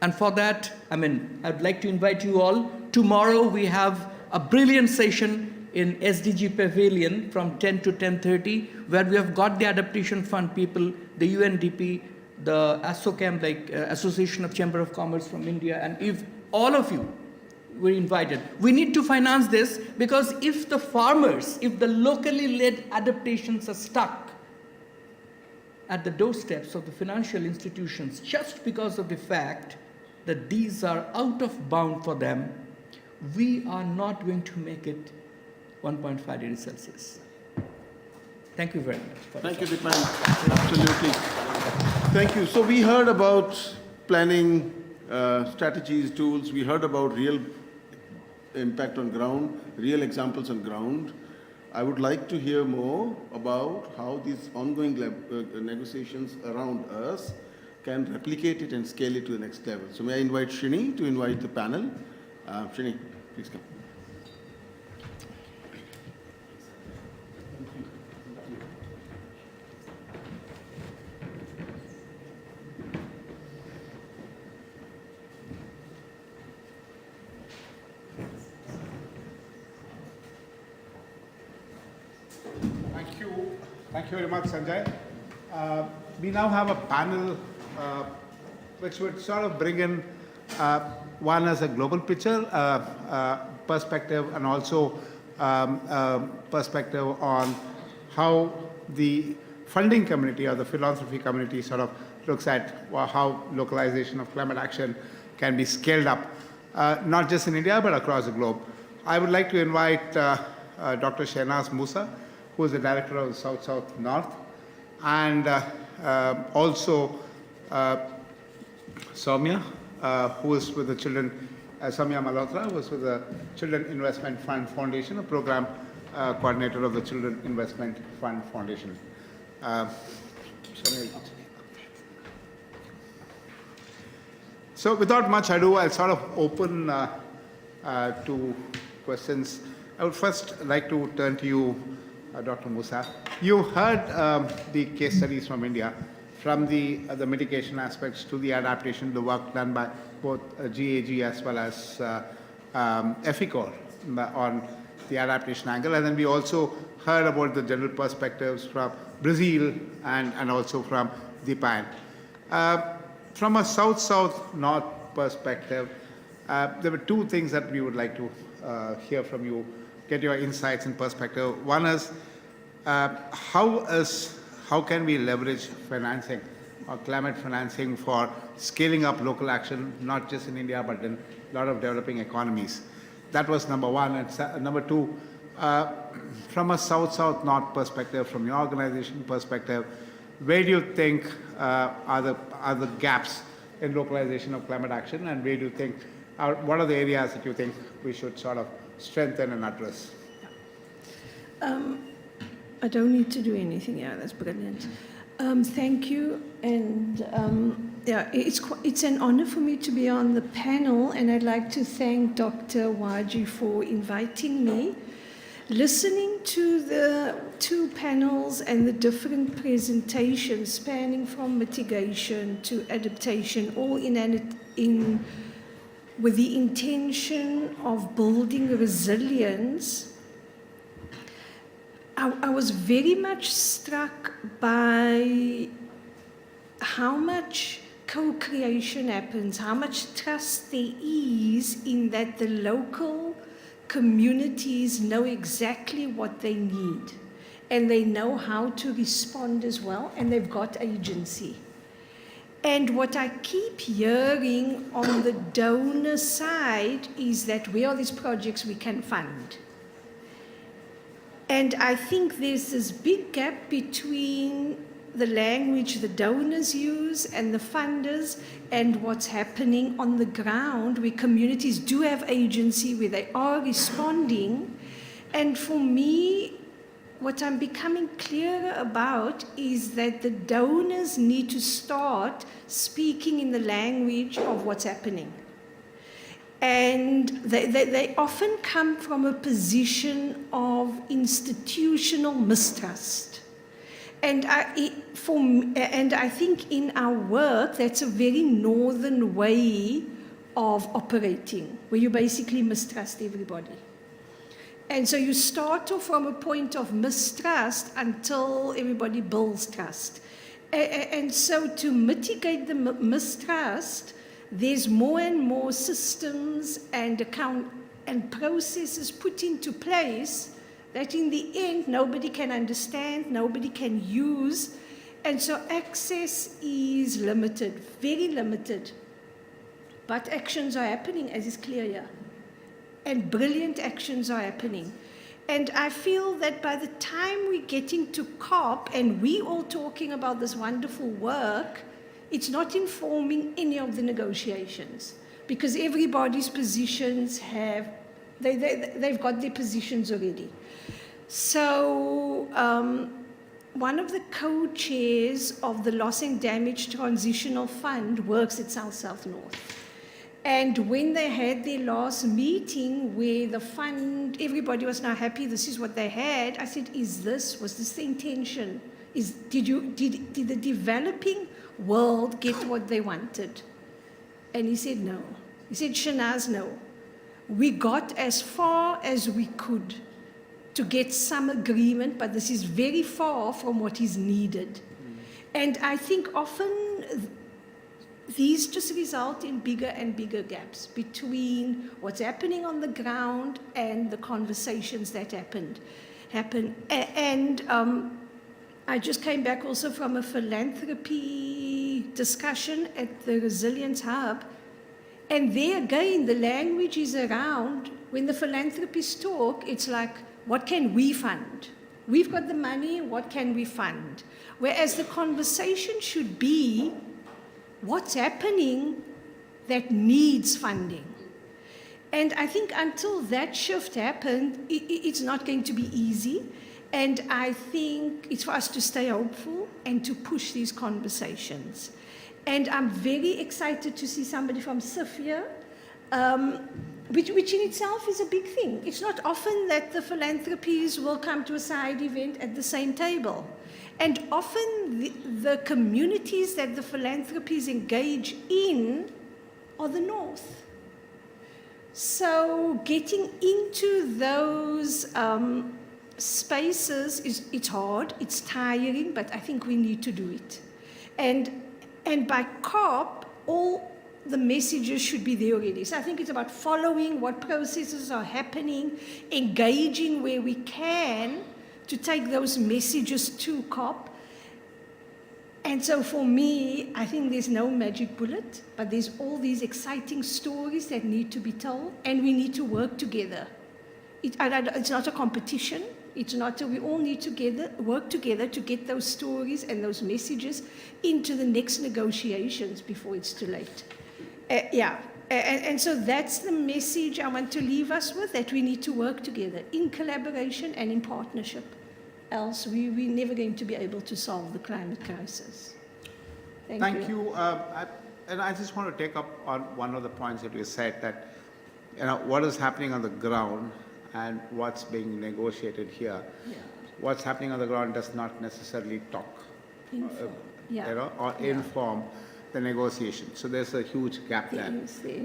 And for that, I'd like to invite you all. Tomorrow we have a brilliant session in SDG Pavilion from 10 to 10:30, where we have got the Adaptation Fund people, the UNDP, the ASSOCHAM, Association of Chamber of Commerce from India, and if all of you were invited. We need to finance this, because if the farmers, if the locally led adaptations are stuck at the doorsteps of the financial institutions just because of the fact that these are out of bound for them, we are not going to make it 1.5 degrees Celsius. Thank you very much. Thank you, Dipan. Absolutely. Thank you. So we heard about planning, strategies, tools. We heard about real impact on ground, real examples on ground. I would like to hear more about how these ongoing negotiations around us can replicate it and scale it to the next level. So may I invite Srini to invite the panel. Srini, please come. Thank you very much, Sanjay. We now have a panel which would sort of bring in one as a global picture, perspective, and also perspective on how the funding community or the philanthropy community sort of looks at how localization of climate action can be scaled up, not just in India, but across the globe. I would like to invite Dr. Shehnaz Musa, who is the director of the South-South North, and also Soumya, who is with the Children, Soumya Malhotra, who is with the Children Investment Fund Foundation, a program coordinator of the Children Investment Fund Foundation. So without much ado, I'll sort of open to questions. I would first like to turn to you, Dr. Musa. You heard the case studies from India, from the mitigation aspects to the adaptation, the work done by both GAG as well as EFICOR on the adaptation angle. And then we also heard about the general perspectives from Brazil and also from Japan. From a South-South-North perspective, there were two things that we would like to hear from you, get your insights and perspective. One is, how can we leverage financing or climate financing for scaling up local action, not just in India, but in a lot of developing economies? That was number one. And number two, from a South-South-North perspective, from your organization perspective, where do you think are the gaps in localization of climate action, and where do you think, what are the areas that you think we should sort of strengthen and address? I don't need to do anything. Yeah, that's brilliant. Thank you. And yeah, it's an honor for me to be on the panel, and I'd like to thank Dr. Waji for inviting me. Listening to the two panels and the different presentations spanning from mitigation to adaptation, all with the intention of building resilience, I was very much struck by how much co-creation happens, how much trust there is in that the local communities know exactly what they need, and they know how to respond as well, and they've got agency. And what I keep hearing on the donor side is that where are these projects we can fund? And I think there's this big gap between the language the donors use and the funders and what's happening on the ground, where communities do have agency, where they are responding. And for me, what I'm becoming clearer about is that the donors need to start speaking in the language of what's happening. And they often come from a position of institutional mistrust. And I think in our work, that's a very northern way of operating, where you basically mistrust everybody. And so you start off from a point of mistrust until everybody builds trust. And so to mitigate the mistrust, there's more and more systems and processes put into place that in the end nobody can understand, nobody can use, and so access is limited, very limited. But actions are happening, as is clear here, and brilliant actions are happening. And I feel that by the time we're getting to COP and we all talking about this wonderful work, it's not informing any of the negotiations, because everybody's positions they've got their positions already. So one of the co-chairs of the Loss and Damage Transitional Fund works at South North. And when they had their last meeting where the fund, everybody was now happy, this is what they had, I said, was this the intention? Did the developing world get what they wanted? And he said no. He said, Shanaz, no. We got as far as we could to get some agreement, but this is very far from what is needed. And I think often these just result in bigger and bigger gaps between what's happening on the ground and the conversations that happen. And I just came back also from a philanthropy discussion at the Resilience Hub. And there again, the language is around, when the philanthropists talk, it's like, what can we fund? We've got the money, what can we fund? Whereas the conversation should be, what's happening that needs funding? And I think until that shift happened, it's not going to be easy. And I think it's for us to stay hopeful and to push these conversations. And I'm very excited to see somebody from SIF here, which in itself is a big thing. It's not often that the philanthropies will come to a side event at the same table. And often the communities that the philanthropies engage in are the North. So getting into those spaces, it's hard, it's tiring, but I think we need to do it. And by COP, all the messages should be there already. So I think it's about following what processes are happening, engaging where we can to take those messages to COP. And so for me, I think there's no magic bullet, but there's all these exciting stories that need to be told, and we need to work together. It's not a competition. It's not we all need to work together to get those stories and those messages into the next negotiations before it's too late. And so that's the message I want to leave us with, that we need to work together in collaboration and in partnership. Else we're never going to be able to solve the climate crisis. Thank you. And I just want to take up on one of the points that you said, that what is happening on the ground and what's being negotiated here. Yeah. What's happening on the ground does not necessarily talk or inform the negotiation. So there's a huge gap there.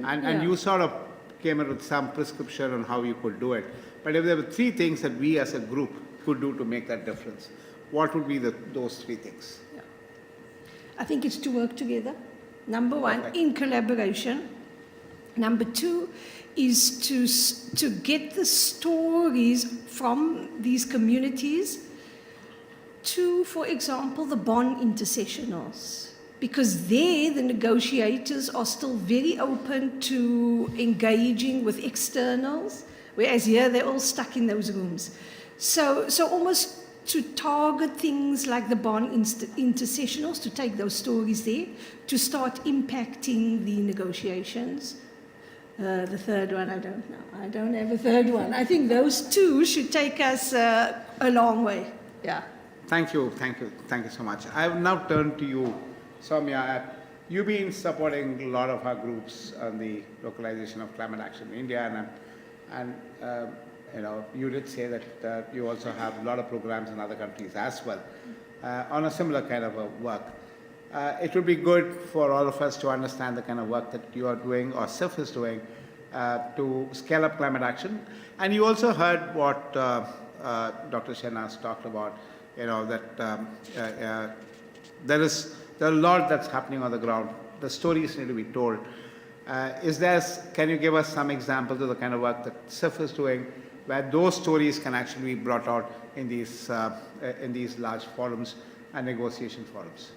And you sort of came up with some prescription on how you could do it. But if there were three things that we as a group could do to make that difference, what would be those three things? Yeah. I think it's to work together. Number one, in collaboration. Number two is to get the stories from these communities to, for example, the bond intercessionals. Because there, the negotiators are still very open to engaging with externals, whereas here they're all stuck in those rooms. So almost to target things like the bond intercessionals, to take those stories there, to start impacting the negotiations. The third one, I don't know. I don't have a third one. I think those two should take us a long way. Yeah. Thank you so much. I will now turn to you, Soumya. You've been supporting a lot of our groups on the localization of climate action in India, and you did say that you also have a lot of programs in other countries as well on a similar kind of a work. It would be good for all of us to understand the kind of work that you are doing or CIF is doing to scale up climate action. And you also heard what Dr. Shehnaz talked about, that there are a lot that's happening on the ground. The stories need to be told. Can you give us some examples of the kind of work that CIF is doing, where those stories can actually be brought out in these large forums and negotiation forums?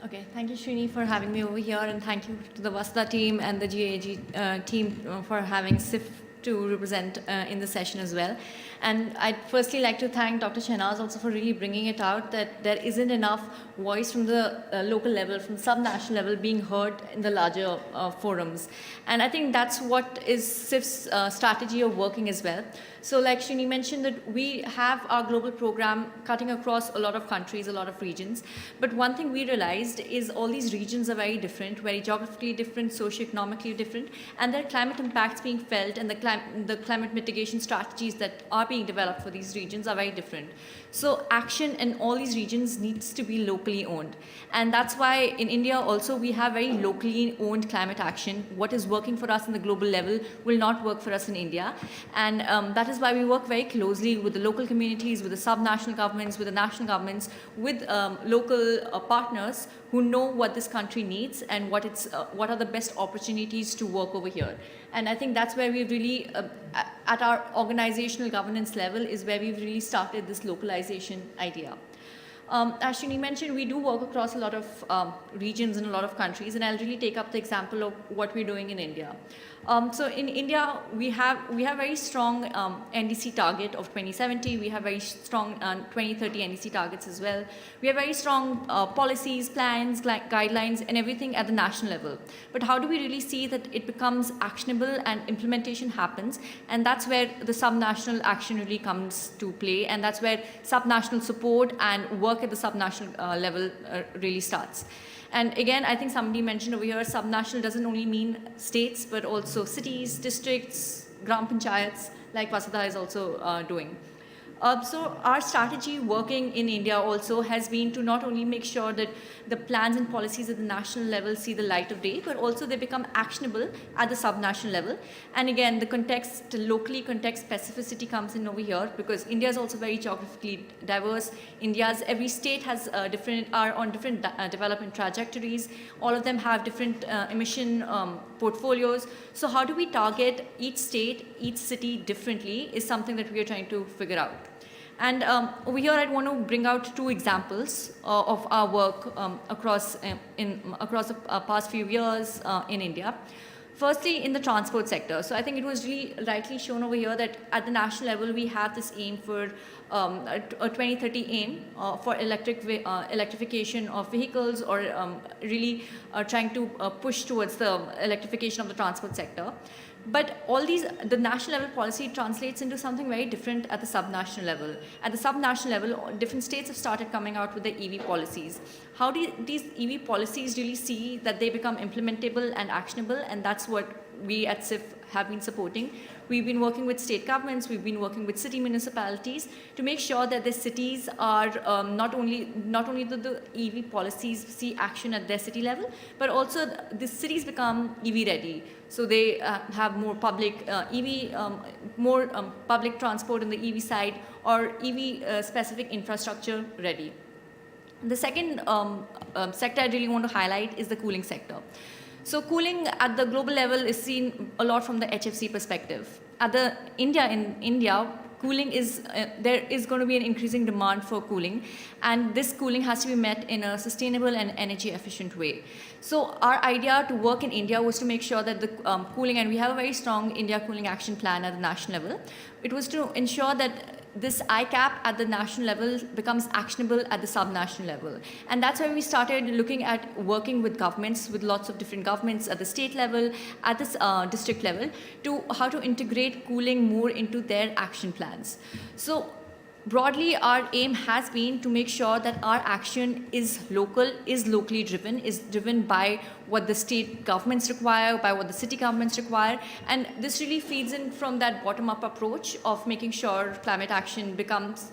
Okay, thank you, Srini, for having me over here, and thank you to the Vasudha team and the GAG team for having CIF to represent in the session as well. And I'd firstly like to thank Dr. Shehnaz also for really bringing it out that there isn't enough voice from the local level, from sub-national level being heard in the larger forums. And I think that's what is CIF's strategy of working as well. So like Srini mentioned, that we have our global program cutting across a lot of countries, a lot of regions. But one thing we realized is all these regions are very different, very geographically different, socioeconomically different, and their climate impacts being felt and the climate mitigation strategies that are being developed for these regions are very different. So action in all these regions needs to be locally owned. And that's why in India also we have very locally owned climate action. What is working for us in the global level will not work for us in India. And that is why we work very closely with the local communities, with the sub-national governments, with the national governments, with local partners who know what this country needs and what are the best opportunities to work over here. And I think that's where we've really, at our organizational governance level, is where we've really started this localization idea. As Srini mentioned, we do work across a lot of regions and a lot of countries, and I'll really take up the example of what we're doing in India. So in India, we have very strong NDC target of 2070. We have very strong 2030 NDC targets as well. We have very strong policies, plans, guidelines, and everything at the national level. But how do we really see that it becomes actionable and implementation happens? And that's where the subnational action really comes to play, and that's where subnational support and work at the subnational level really starts. And again, I think somebody mentioned over here, subnational doesn't only mean states, but also cities, districts, gram panchayats, like Vasudha is also doing. So our strategy working in India also has been to not only make sure that the plans and policies at the national level see the light of day, but also they become actionable at the subnational level. And again, the context, locally context specificity comes in over here, because India is also very geographically diverse. Every state has are on different development trajectories. All of them have different emission portfolios. So how do we target each state, each city differently is something that we are trying to figure out. And over here, I'd want to bring out two examples of our work across the past few years in India. Firstly, in the transport sector. So I think it was really rightly shown over here that at the national level, we have this aim for a 2030 aim for electrification of vehicles, or really trying to push towards the electrification of the transport sector. But all the national level policy translates into something very different at the subnational level. At the subnational level, different states have started coming out with their EV policies. How do these EV policies really see that they become implementable and actionable? And that's what we at CIF have been supporting. We've been working with state governments, we've been working with city municipalities to make sure that the cities are not only the EV policies see action at their city level, but also the cities become EV ready. So they have more public public transport on the EV side, or EV specific infrastructure ready. The second sector I really want to highlight is the cooling sector. So cooling at the global level is seen a lot from the HFC perspective. In India, cooling there is going to be an increasing demand for cooling, and this cooling has to be met in a sustainable and energy efficient way. So our idea to work in India was to make sure that the cooling, and we have a very strong India Cooling Action Plan at the national level. It was to ensure that this ICAP at the national level becomes actionable at the sub-national level. And that's why we started looking at working with governments, with lots of different governments at the state level, at the district level, to how to integrate cooling more into their action plans. So broadly, our aim has been to make sure that our action is local, is locally driven, is driven by what the state governments require, by what the city governments require. And this really feeds in from that bottom-up approach of making sure climate action becomes,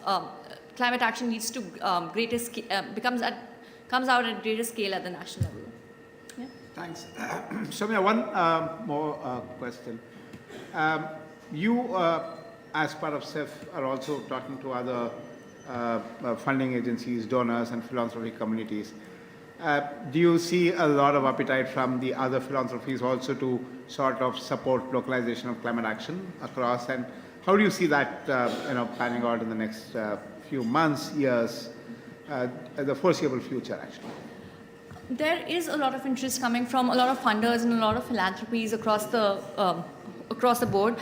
climate action leads to comes out at greater scale at the national level. Yeah. Thanks. Soumya, one more question. You, as part of CIF, are also talking to other funding agencies, donors, and philanthropy communities. Do you see a lot of appetite from the other philanthropies also to sort of support localization of climate action across? And how do you see that panning out in the next few months, years, the foreseeable future, actually? There is a lot of interest coming from a lot of funders and a lot of philanthropies across the board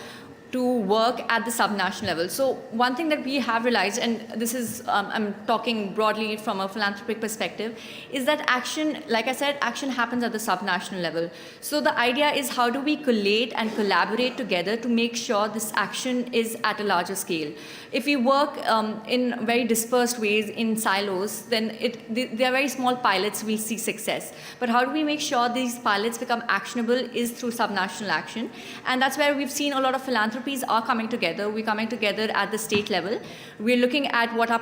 to work at the subnational level. So one thing that we have realized, and this is, I'm talking broadly from a philanthropic perspective, is that action, like I said, action happens at the subnational level. So the idea is how do we collate and collaborate together to make sure this action is at a larger scale. If we work in very dispersed ways in silos, then they are very small pilots, we'll see success. But how do we make sure these pilots become actionable is through subnational action. And that's where we've seen a lot of philanthropies are coming together. We're coming together at the state level. We're looking at what are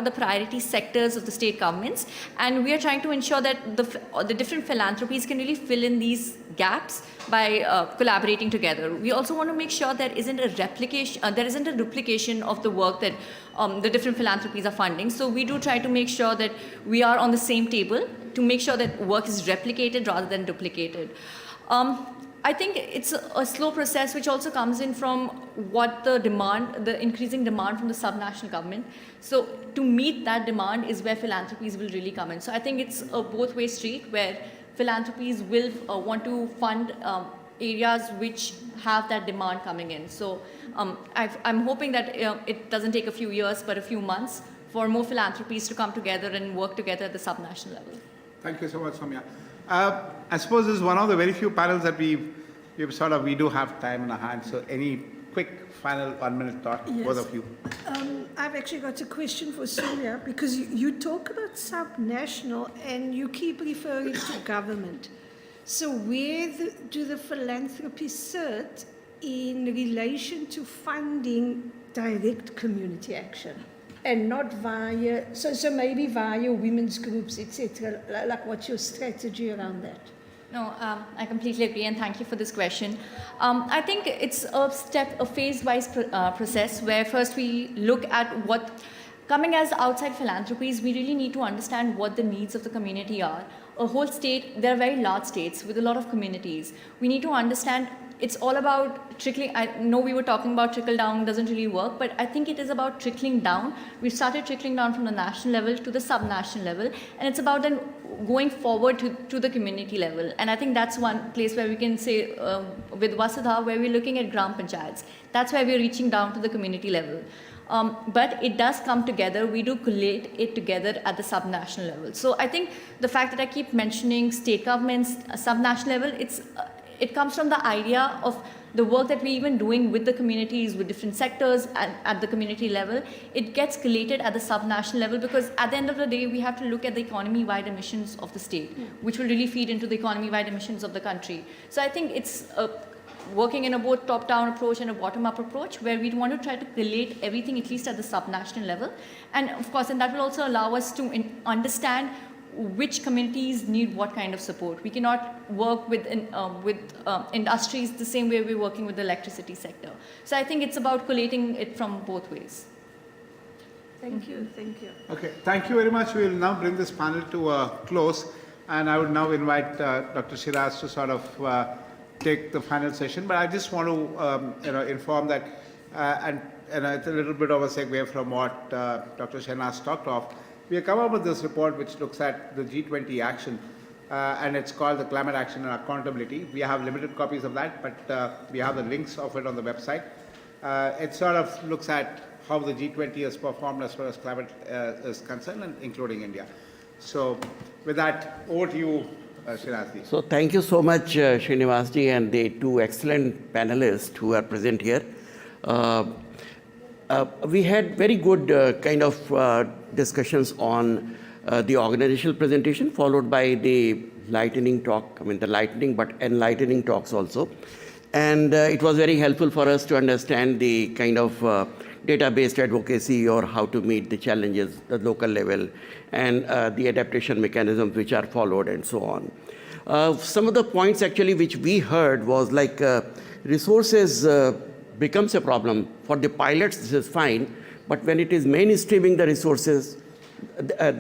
the priority sectors of the state governments, and we are trying to ensure that the different philanthropies can really fill in these gaps by collaborating together. We also want to make sure there isn't a duplication of the work that the different philanthropies are funding. So we do try to make sure that we are on the same table to make sure that work is replicated rather than duplicated. I think it's a slow process which also comes in from what the increasing demand from the subnational government. So to meet that demand is where philanthropies will really come in. So I think it's a both-way street where philanthropies will want to fund areas which have that demand coming in. So I'm hoping that it doesn't take a few years but a few months for more philanthropies to come together and work together at the subnational level. Thank you so much, Soumya. I suppose this is one of the very few panels that we do have time in our hands. So any quick final 1 minute thought, Yes. both of you. I've actually got a question for Soumya, because you talk about subnational and you keep referring to government. So where do the philanthropies sit in relation to funding direct community action? And not via, so maybe via women's groups, etc. Like, what's your strategy around that? No, I completely agree, and thank you for this question. I think it's a phase-wise process where first we look at coming as outside philanthropies, we really need to understand what the needs of the community are. A whole state, they're very large states with a lot of communities. We need to understand. It's all about trickling. I know we were talking about trickle down doesn't really work, but I think it is about trickling down. We've started trickling down from the national level to the subnational level, and it's about then going forward to the community level. And I think that's one place where we can say with Vasudha, where we're looking at gram panchayats. That's where we're reaching down to the community level. But it does come together. We do collate it together at the subnational level. So I think the fact that I keep mentioning state governments, subnational level, it comes from the idea of the work that we're even doing with the communities, with different sectors at the community level. It gets collated at the subnational level because at the end of the day, we have to look at the economy-wide emissions of the state, which will really feed into the economy-wide emissions of the country. So I think it's working in a both top-down approach and a bottom-up approach where we want to try to collate everything at least at the subnational level. And of course, and that will also allow us to understand which communities need what kind of support. We cannot work with industries the same way we're working with the electricity sector. So I think it's about collating it from both ways. Thank you. Okay, thank you very much. We will now bring this panel to a close, and I would now invite Dr. Shiraz to sort of take the final session. But I just want to inform that, and it's a little bit of a segue from what Dr. Shehnaz talked of. We have come up with this report which looks at the G20 action, and it's called the Climate Action and Accountability. We have limited copies of that, but we have the links of it on the website. It sort of looks at how the G20 has performed as far as climate is concerned, and including India. So with that, over to you, Srinivasji. So thank you so much, Srinivasji, and the two excellent panelists who are present here. We had very good kind of discussions on the organizational presentation, followed by the lightning talk, the lightning but enlightening talks also. And it was very helpful for us to understand the kind of data-based advocacy or how to meet the challenges at the local level and the adaptation mechanisms which are followed and so on. Some of the points actually which we heard was like resources becomes a problem. For the pilots, this is fine, but when it is mainstreaming the resources,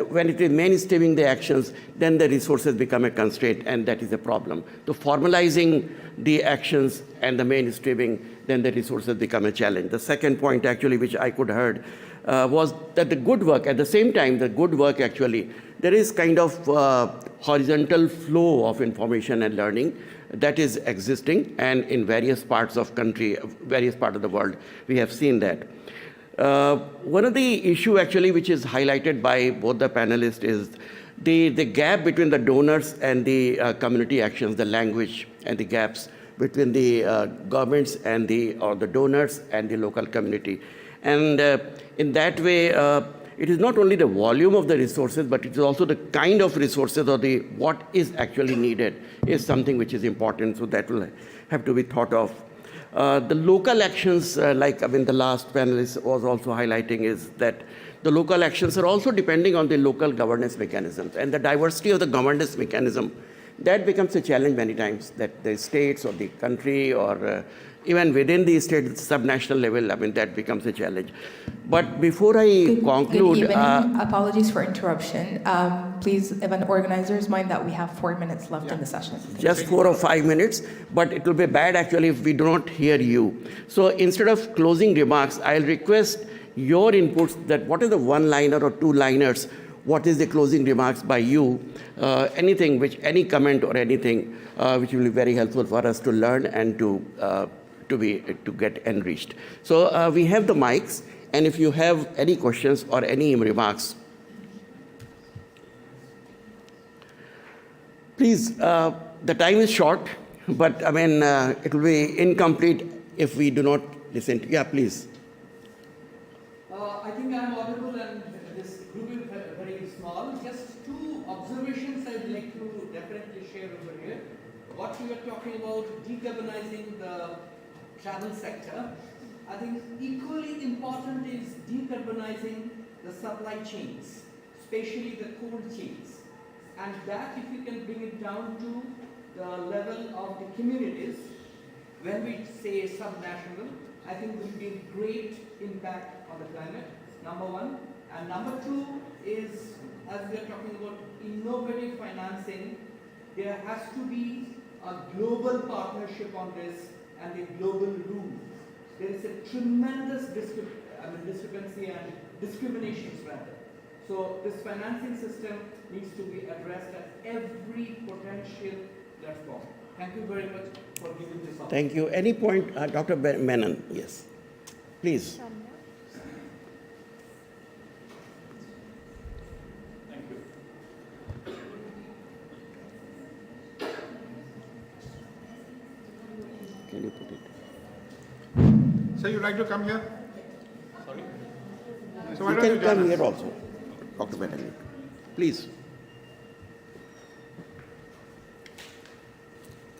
when it is mainstreaming the actions, then the resources become a constraint, and that is a problem. So formalizing the actions and the mainstreaming, then the resources become a challenge. The second point actually which I could heard was that the good work, at the same time, the good work actually, there is kind of horizontal flow of information and learning that is existing, and in various parts of country, various parts of the world, we have seen that. One of the issue actually which is highlighted by both the panelists is the gap between the donors and the community actions, the language and the gaps between the governments and the donors and the local community. And in that way, it is not only the volume of the resources, but it is also the kind of resources or the what is actually needed is something which is important. So that will have to be thought of. The local actions, the last panelist was also highlighting, is that the local actions are also depending on the local governance mechanisms, and the diversity of the governance mechanism, that becomes a challenge many times, that the states or the country or even within the state, subnational level, that becomes a challenge. But before I conclude... Good evening. Apologies for interruption. Please, if an organizers mind that we have 4 minutes left in the session. Just 4 or 5 minutes, but it will be bad actually if we do not hear you. So instead of closing remarks, I'll request your inputs that what is the one-liner or two-liners, what is the closing remarks by you, anything, any comment or anything which will be very helpful for us to learn and to get enriched. So we have the mics, and if you have any questions or any remarks, please, the time is short, but it will be incomplete if we do not listen to... Yeah, please. I think I'm audible and this group is very small. Just two observations I'd like to definitely share over here. What we are talking about, decarbonizing the travel sector, I think equally important is decarbonizing the supply chains, especially the cold chains. And that, if you can bring it down to the level of the communities, when we say subnational, I think will be a great impact on the climate, number one. And number two is, as we are talking about innovative financing, there has to be a global partnership on this and a global rule. There is a tremendous discrepancy and discriminations rather. So this financing system needs to be addressed at every potential platform. Thank you very much for giving this opportunity. Thank you. Any point, Dr. Menon? Yes, please. Thank you. Can you put it? So you'd like to come here? Sorry? So why You don't can you come join here us? also, Dr. Menon. Please.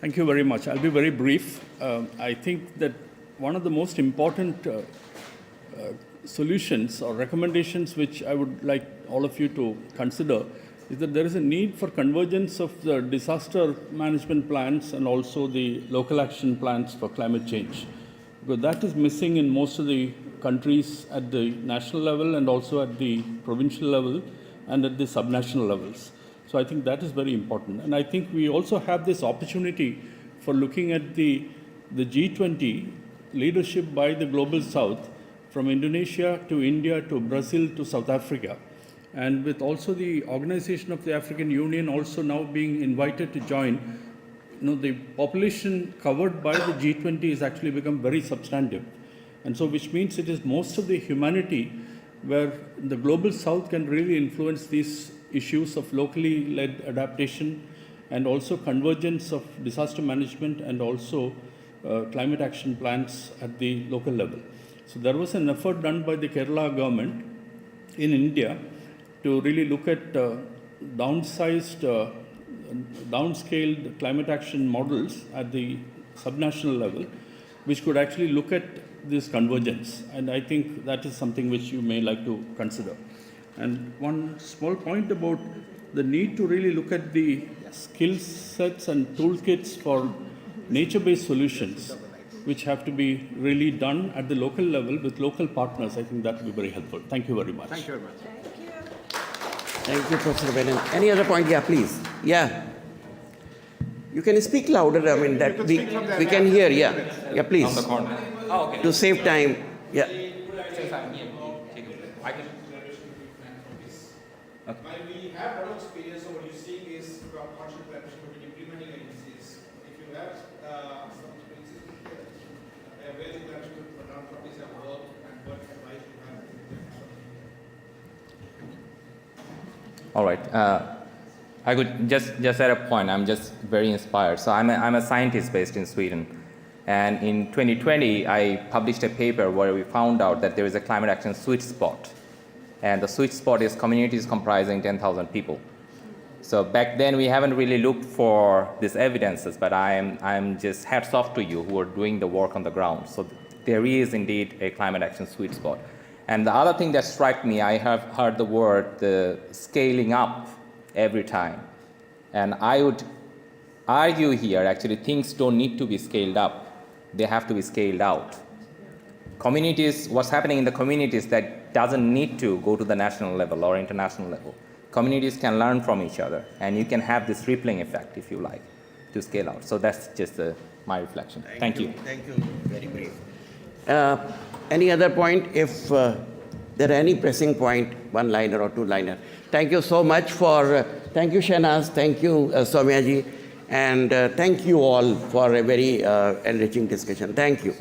Thank you very much. I'll be very brief. I think that one of the most important solutions or recommendations which I would like all of you to consider is that there is a need for convergence of the disaster management plans and also the local action plans for climate change. Because that is missing in most of the countries at the national level and also at the provincial level and at the subnational levels. So I think that is very important. And I think we also have this opportunity for looking at the G20 leadership by the Global South, from Indonesia to India to Brazil to South Africa. And with also the Organization of the African Union also now being invited to join, the population covered by the G20 has actually become very substantive. And so which means it is most of the humanity where the global south can really influence these issues of locally led adaptation and also convergence of disaster management and also climate action plans at the local level. So there was an effort done by the Kerala government in India to really look at downscaled climate action models at the subnational level, which could actually look at this convergence. And I think that is something which you may like to consider. And one small point about the need to really look at the skill sets and toolkits for nature-based solutions, which have to be really done at the local level with local partners. I think that will be very helpful. Thank you very much. Thank you very much. Thank you, Professor Venan. Any other point? Yeah, please. Yeah. You can speak louder. I mean, that we can hear. Yeah. Yeah, please. On the corner. Oh, okay. To save time. Yeah. While we have a lot of experience, what you're seeing is constant collaboration between implementing agencies. If you have some experiences, where the collaboration with non-profits have worked and what advice you have. All right. I could just at a point, I'm just very inspired. So I'm a scientist based in Sweden. And in 2020, I published a paper where we found out that there is a climate action sweet spot. And the sweet spot is communities comprising 10,000 people. So back then, we haven't really looked for these evidences, but I'm just hats off to you who are doing the work on the ground. So there is indeed a climate action sweet spot. And the other thing that struck me, I have heard the word the scaling up every time. And I would argue here, actually, things don't need to be scaled up. They have to be scaled out. Communities, what's happening in the communities that doesn't need to go to the national level or international level. Communities can learn from each other, and you can have this rippling effect, if you like, to scale out. So that's just my reflection. Thank you. Thank you. Very brief. Any other point? If there are any pressing point, one-liner or two-liner. Thank you so much for, thank you Shahnaz, thank you Soumya ji, and thank you all for a very enriching discussion. Thank you.